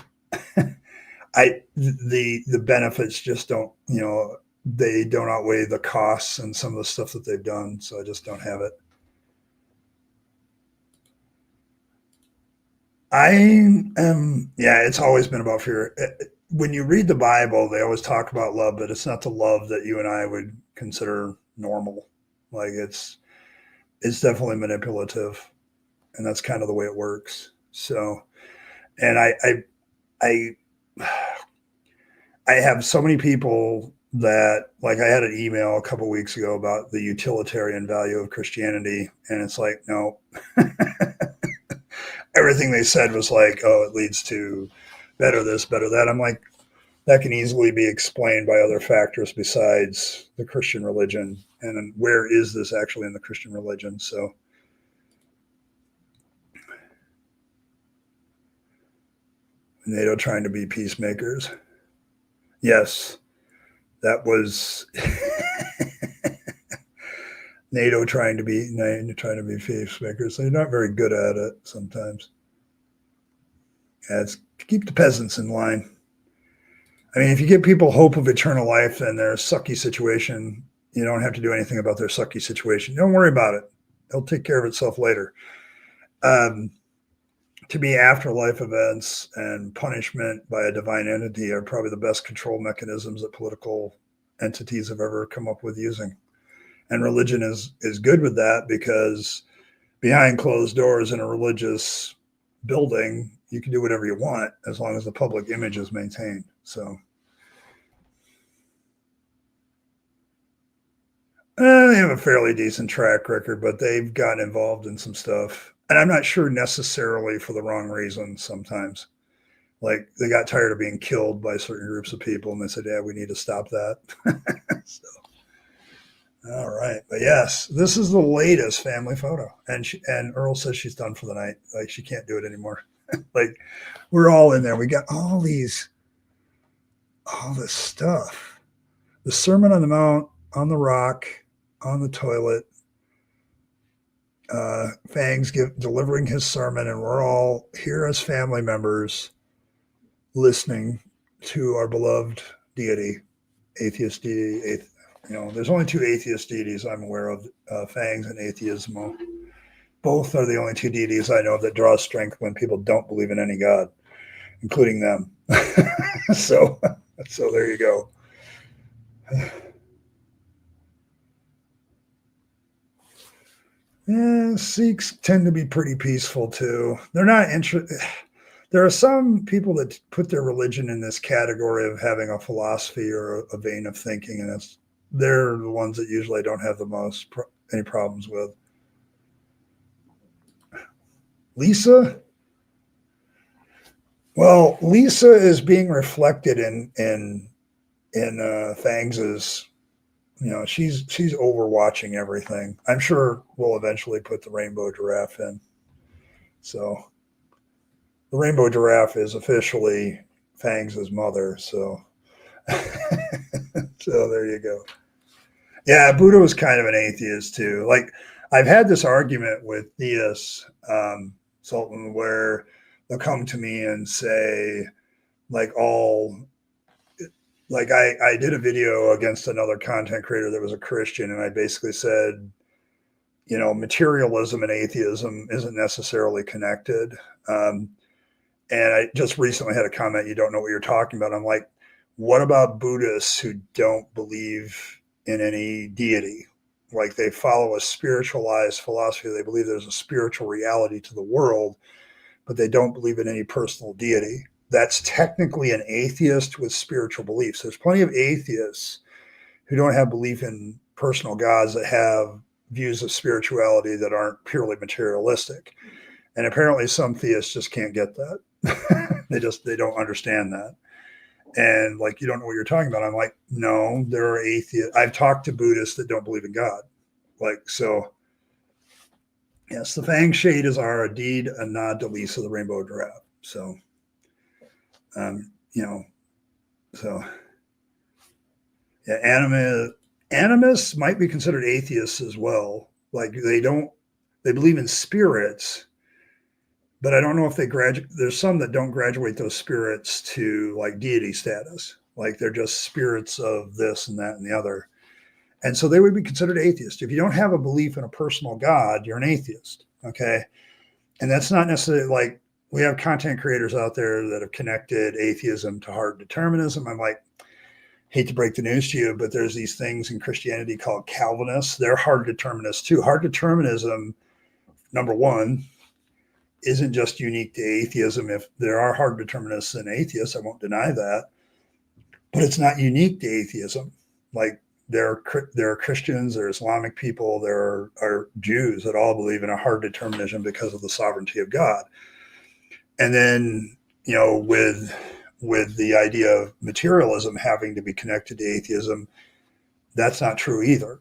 The benefits just don't, they don't outweigh the costs and some of the stuff that they've done. So I just don't have it. Yeah, it's always been about fear. When you read the Bible, they always talk about love, but it's not the love that you and I would consider normal. Like it's definitely manipulative, and that's kind of the way it works. So, and I have so many people that, like, I had an email a couple weeks ago about the utilitarian value of Christianity, and it's like, no. Everything they said was like, oh, it leads to better this, better that. I'm like, that can easily be explained by other factors besides the Christian religion. And where is this actually in the Christian religion? So, NATO trying to be peacemakers. Yes, that was NATO trying to be peacemakers. They're not very good at it sometimes. Yeah, it's to keep the peasants in line. I mean, if you give people hope of eternal life and their sucky situation, you don't have to do anything about their sucky situation. Don't worry about it. It'll take care of itself later. To me, afterlife events and punishment by a divine entity are probably the best control mechanisms that political entities have ever come up with using. And religion is good with that because behind closed doors in a religious building, you can do whatever you want as long as the public image is maintained. So they have a fairly decent track record, but they've gotten involved in some stuff. And I'm not sure necessarily for the wrong reasons sometimes. Like they got tired of being killed by certain groups of people and they said, yeah, we need to stop that. So, all right. But yes, this is the latest family photo. And Earl says she's done for the night. Like she can't do it anymore. Like we're all in there. We got all this stuff. The Sermon on the Mount, on the rock, on the toilet, Fangs delivering his sermon, and we're all here as family members listening to our beloved deity, atheist deity. There's only two atheist deities I'm aware of, Fangs and atheism. Both are the only two deities I know that draw strength when people don't believe in any God, including them. So there you go. Yeah, Sikhs tend to be pretty peaceful too. They're not interested. There are some people that put their religion in this category of having a philosophy or a vein of thinking, and they're the ones that usually don't have the most any problems with. Lisa? Well, Lisa is being reflected in Fangs's. She's overwatching everything. I'm sure we'll eventually put the rainbow giraffe in. So the rainbow giraffe is officially Fangs's mother. So so there you go. Yeah, Buddha was kind of an atheist too. Like I've had this argument with theists, Sultan, where they'll come to me and say, like I did a video against another content creator that was a Christian, and I basically said, materialism and atheism isn't necessarily connected. And I just recently had a comment, you don't know what you're talking about. I'm like, what about Buddhists who don't believe in any deity? Like they follow a spiritualized philosophy. They believe there's a spiritual reality to the world, but they don't believe in any personal deity. That's technically an atheist with spiritual beliefs. There's plenty of atheists who don't have belief in personal gods that have views of spirituality that aren't purely materialistic. And apparently some theists just can't get that. they don't understand that. And like, you don't know what you're talking about. I'm like, no, there are atheists. I've talked to Buddhists that don't believe in God. Like, so yes, the Fang Shades are indeed a nod to Lisa the Rainbow Giraffe. So, so yeah, animists might be considered atheists as well. Like they believe in spirits, but I don't know if they graduate. There's some that don't graduate those spirits to like deity status. Like they're just spirits of this and that and the other. And so they would be considered atheists. If you don't have a belief in a personal God, you're an atheist. Okay. And that's not necessarily like we have content creators out there that have connected atheism to hard determinism. I'm like, hate to break the news to you, but there's these things in Christianity called Calvinists. They're hard determinists too. Hard determinism, number one, isn't just unique to atheism. If there are hard determinists and atheists, I won't deny that, but it's not unique to atheism. Like there are Christians, there are Islamic people, there are Jews that all believe in a hard determinism because of the sovereignty of God. And then, with the idea of materialism having to be connected to atheism, that's not true either.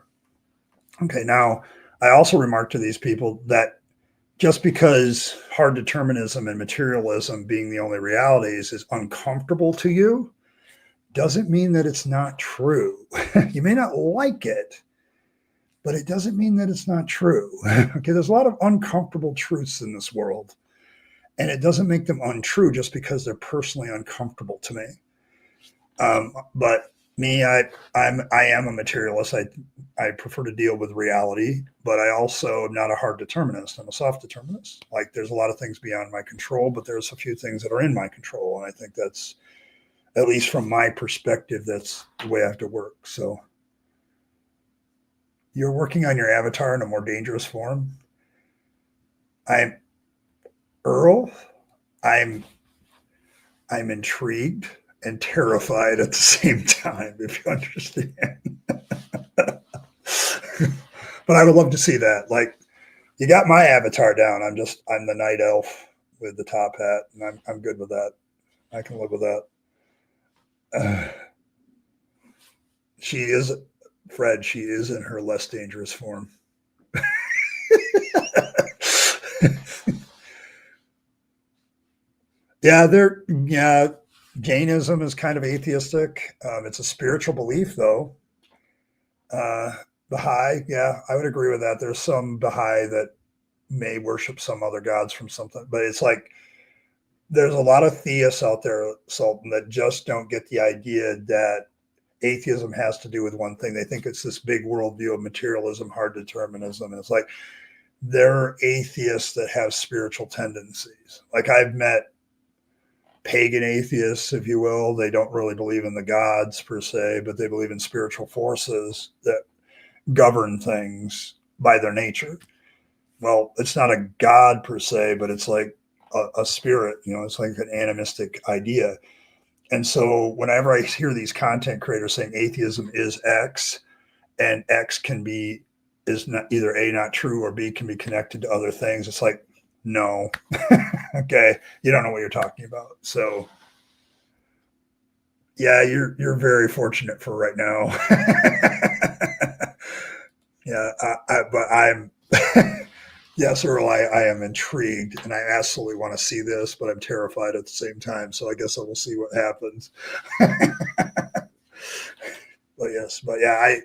Okay, now I also remark to these people that just because hard determinism and materialism being the only realities is uncomfortable to you, doesn't mean that it's not true. You may not like it, but it doesn't mean that it's not true. Okay, there's a lot of uncomfortable truths in this world, and it doesn't make them untrue just because they're personally uncomfortable to me. But me, I am a materialist. I prefer to deal with reality, but I also am not a hard determinist. I'm a soft determinist. Like there's a lot of things beyond my control, but there's a few things that are in my control. And I think that's, at least from my perspective, that's the way I have to work. So you're working on your avatar in a more dangerous form. I'm Earl. I'm intrigued and terrified at the same time, if you understand. But I would love to see that. Like, you got my avatar down. I'm the night elf with the top hat, and I'm good with that. I can live with that. She is, Fred, she is in her less dangerous form. Yeah, Jainism is kind of atheistic. It's a spiritual belief, though. Baha'i, yeah, I would agree with that. There's some Baha'i that may worship some other gods from something, but it's like there's a lot of theists out there, Sultan, that just don't get the idea that atheism has to do with one thing. They think it's this big worldview of materialism, hard determinism. And it's like there are atheists that have spiritual tendencies. Like I've met pagan atheists, if you will. They don't really believe in the gods per se, but they believe in spiritual forces that govern things by their nature. Well, it's not a god per se, but it's like a spirit, it's like an animistic idea. And so whenever I hear these content creators saying atheism is X and X can be is not either A, not true, or B, can be connected to other things. It's like, no. Okay, you don't know what you're talking about. So yeah, you're very fortunate for right now. Yeah, but I'm yes, Earl, I am intrigued and I absolutely want to see this, but I'm terrified at the same time. So I guess I will see what happens. But yes, but yeah,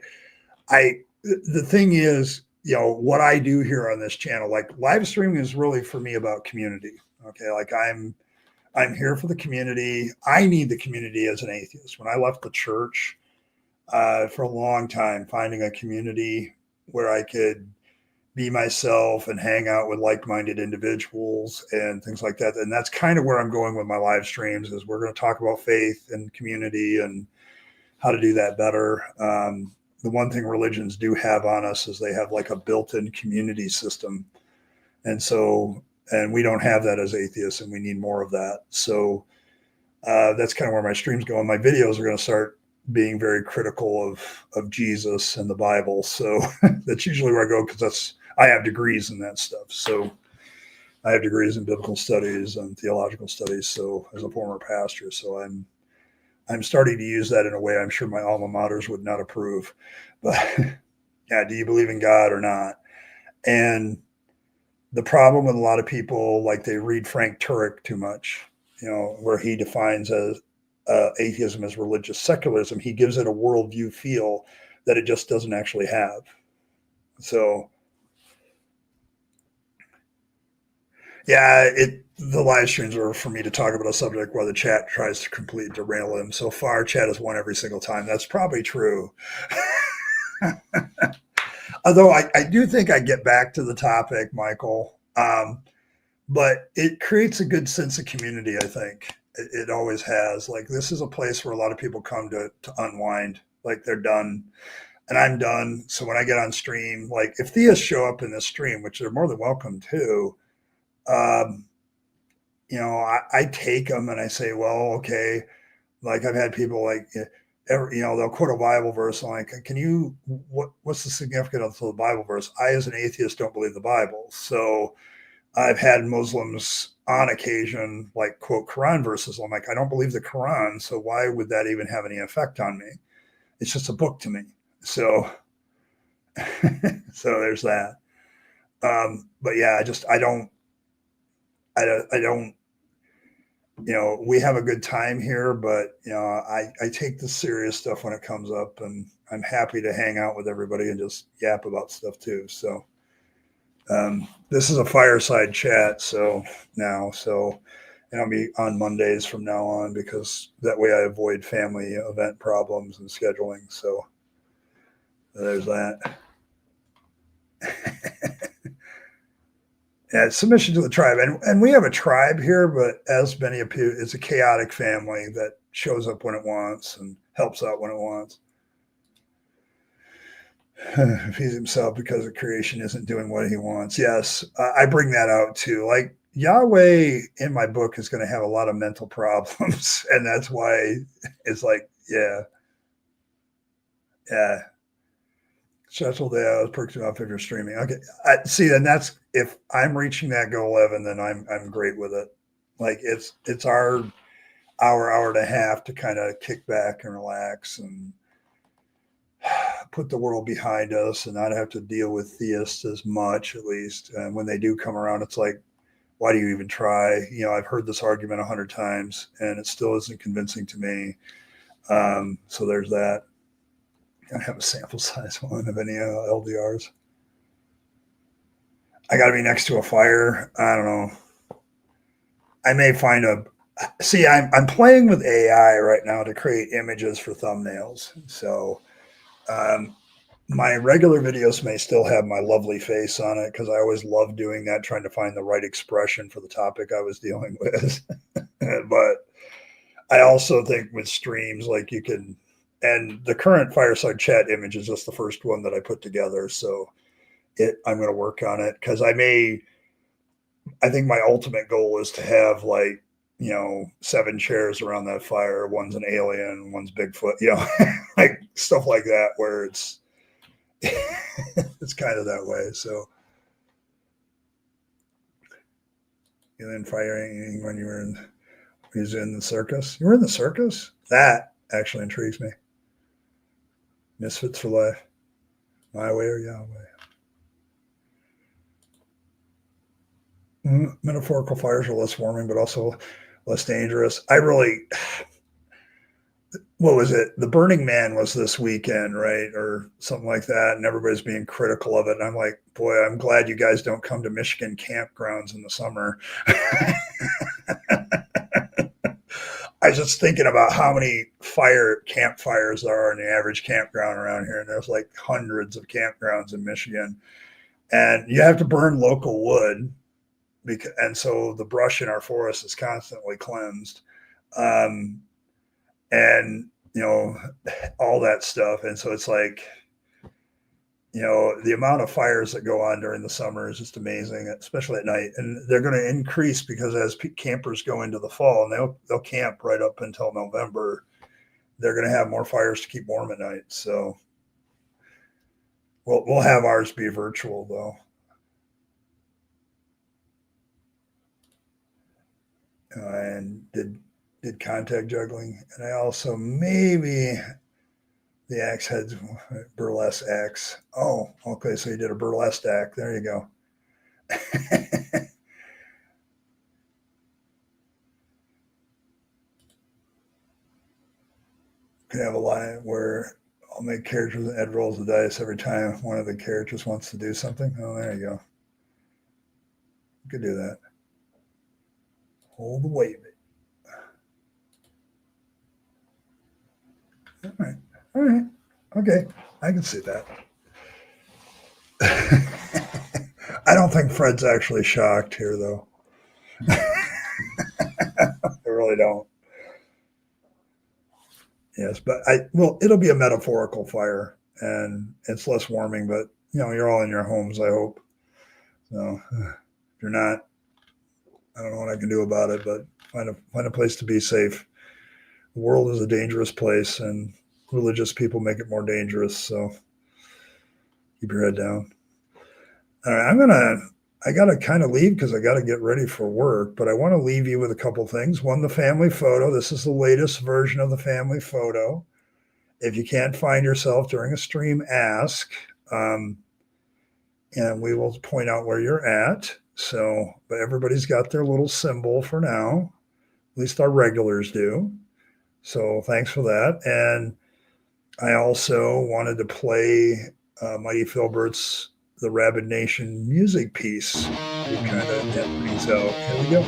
the thing is, what I do here on this channel, like live streaming is really for me about community. Okay. Like I'm here for the community. I need the community as an atheist. When I left the church, for a long time, finding a community where I could be myself and hang out with like-minded individuals and things like that. And that's kind of where I'm going with my live streams, is we're going to talk about faith and community and how to do that better. The one thing religions do have on us is they have like a built-in community system. And we don't have that as atheists, and we need more of that. So that's kind of where my streams go. And my videos are going to start being very critical of Jesus and the Bible. So that's usually where I go, because I have degrees in that stuff. So I have degrees in biblical studies and theological studies. So as a former pastor, so I'm starting to use that in a way I'm sure my alma maters would not approve. But yeah, do you believe in God or not? And the problem with a lot of people, like they read Frank Turek too much, where he defines as atheism as religious secularism. He gives it a worldview feel that it just doesn't actually have. So yeah, the live streams are for me to talk about a subject where the chat tries to completely derail him. So far, chat has won every single time. That's probably true. Although I do think I get back to the topic, Michael. But it creates a good sense of community, I think. It always has. Like, this is a place where a lot of people come to unwind. Like, they're done. And I'm done. So when I get on stream, like if theists show up in this stream, which they're more than welcome to, I take them and I say, well, okay. Like I've had people like, they'll quote a Bible verse. I'm like, what's the significance of the Bible verse? I, as an atheist, don't believe the Bible. So I've had Muslims on occasion, like quote Quran verses. I'm like, I don't believe the Quran. So why would that even have any effect on me? It's just a book to me. So, so there's that. But yeah, I don't, we have a good time here, but I take the serious stuff when it comes up, and I'm happy to hang out with everybody and just yap about stuff too. So, this is a fireside chat. And I'll be on Mondays from now on, because that way I avoid family event problems and scheduling. So there's that. Yeah, submission to the tribe. And we have a tribe here, but as many of you, it's a chaotic family that shows up when it wants and helps out when it wants. Feeds himself because the creation isn't doing what he wants. Yes, I bring that out too. Like Yahweh in my book is going to have a lot of mental problems. And that's why it's like, yeah. Special day, I was perking off if you're streaming. Okay, see, and that's if I'm reaching that goal, Evan, then I'm great with it. Like it's our hour and a half to kind of kick back and relax and put the world behind us and not have to deal with theists as much, at least. And when they do come around, it's like, why do you even try? I've heard this argument 100 times and it still isn't convincing to me. So there's that. I have a sample size one of any LDRs. I got to be next to a fire. I don't know. I may find I'm playing with AI right now to create images for thumbnails. So my regular videos may still have my lovely face on it, because I always love doing that, trying to find the right expression for the topic I was dealing with. But I also think with streams, like you can, and the current fireside chat image is just the first one that I put together. So I'm going to work on it, because I think my ultimate goal is to have 7 chairs around that fire. One's an alien, one's Bigfoot, like stuff like that, where it's it's kind of that way. So you didn't fire anything when you were in the circus. You were in the circus? That actually intrigues me. Misfits for life. My way or Yahweh. Metaphorical fires are less warming, but also less dangerous. What was it? The Burning Man was this weekend, right? Or something like that. And everybody's being critical of it. And I'm like, boy, I'm glad you guys don't come to Michigan campgrounds in the summer. I was just thinking about how many campfires there are in the average campground around here. And there's like hundreds of campgrounds in Michigan. And you have to burn local wood. And so the brush in our forest is constantly cleansed. And, all that stuff. And so it's like, the amount of fires that go on during the summer is just amazing, especially at night. And they're going to increase because as campers go into the fall, and they'll camp right up until November, they're going to have more fires to keep warm at night. So we'll have ours be virtual, though. And did contact juggling. And I also maybe the axe heads, burlesque axe. Oh, okay. So you did a burlesque act. There you go. Could have a line where I'll make characters and Ed rolls the dice every time one of the characters wants to do something. Oh, there you go. You could do that. Hold the weight. All right. Okay. I can see that. I don't think Fred's actually shocked here, though. I really don't. Yes, but it'll be a metaphorical fire, and it's less warming, but you're all in your homes, I hope. So if you're not, I don't know what I can do about it, but find a place to be safe. The world is a dangerous place, and religious people make it more dangerous. So keep your head down. All right, I got to kind of leave because I got to get ready for work, but I want to leave you with a couple things. One, the family photo. This is the latest version of the family photo. If you can't find yourself during a stream, ask, and we will point out where you're at. So, but everybody's got their little symbol for now. At least our regulars do. So thanks for that. And I also wanted to play Mighty Filbert's The Rabyd Nation music piece to kind of end things out. Here we go.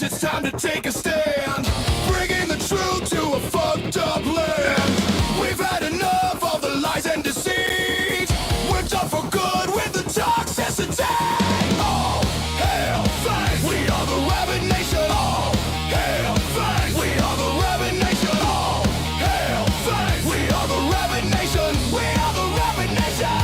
It's time to take a stand, bringing the truth to a fucked up land. We've had enough of the lies and deceit. We're done for good with the toxicity. Oh, hell, thanks. We are the Rabyd Nation. Oh, hell, thanks. We are the Rabyd Nation. Oh, hell, thanks. We are the Rabyd Nation. We are the Rabyd Nation.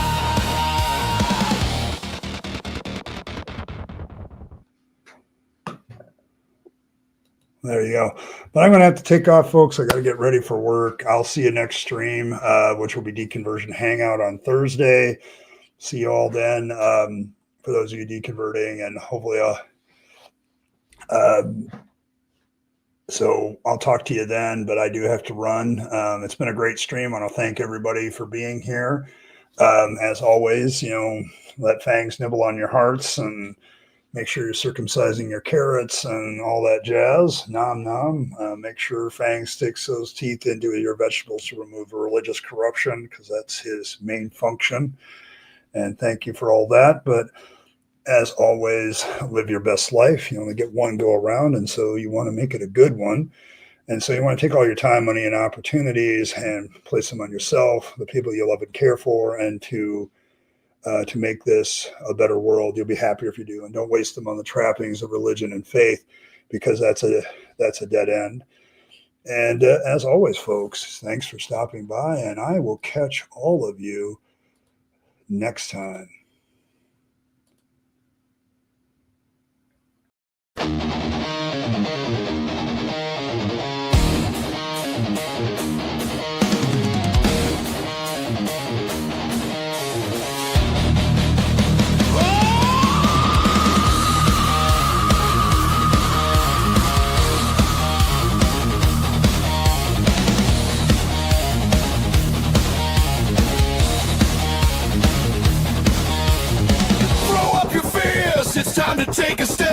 There you go. But I'm going to have to take off, folks. I got to get ready for work. I'll see you next stream, which will be Deconversion Hangout on Thursday. See you all then. For those of you deconverting, and hopefully so I'll talk to you then, but I do have to run. It's been a great stream. I want to thank everybody for being here. As always, let fangs nibble on your hearts and make sure you're circumcising your carrots and all that jazz. Nom nom. Make sure Fang sticks those teeth into your vegetables to remove religious corruption, because that's his main function. And thank you for all that. But as always, live your best life. You only get one go around, and so you want to make it a good one. And so you want to take all your time, money, and opportunities and place them on yourself, the people you love and care for, and to to make this a better world. You'll be happier if you do, and don't waste them on the trappings of religion and faith, because that's a dead end. And as always, folks, thanks for stopping by, and I will catch all of you next time. It's time to take a step.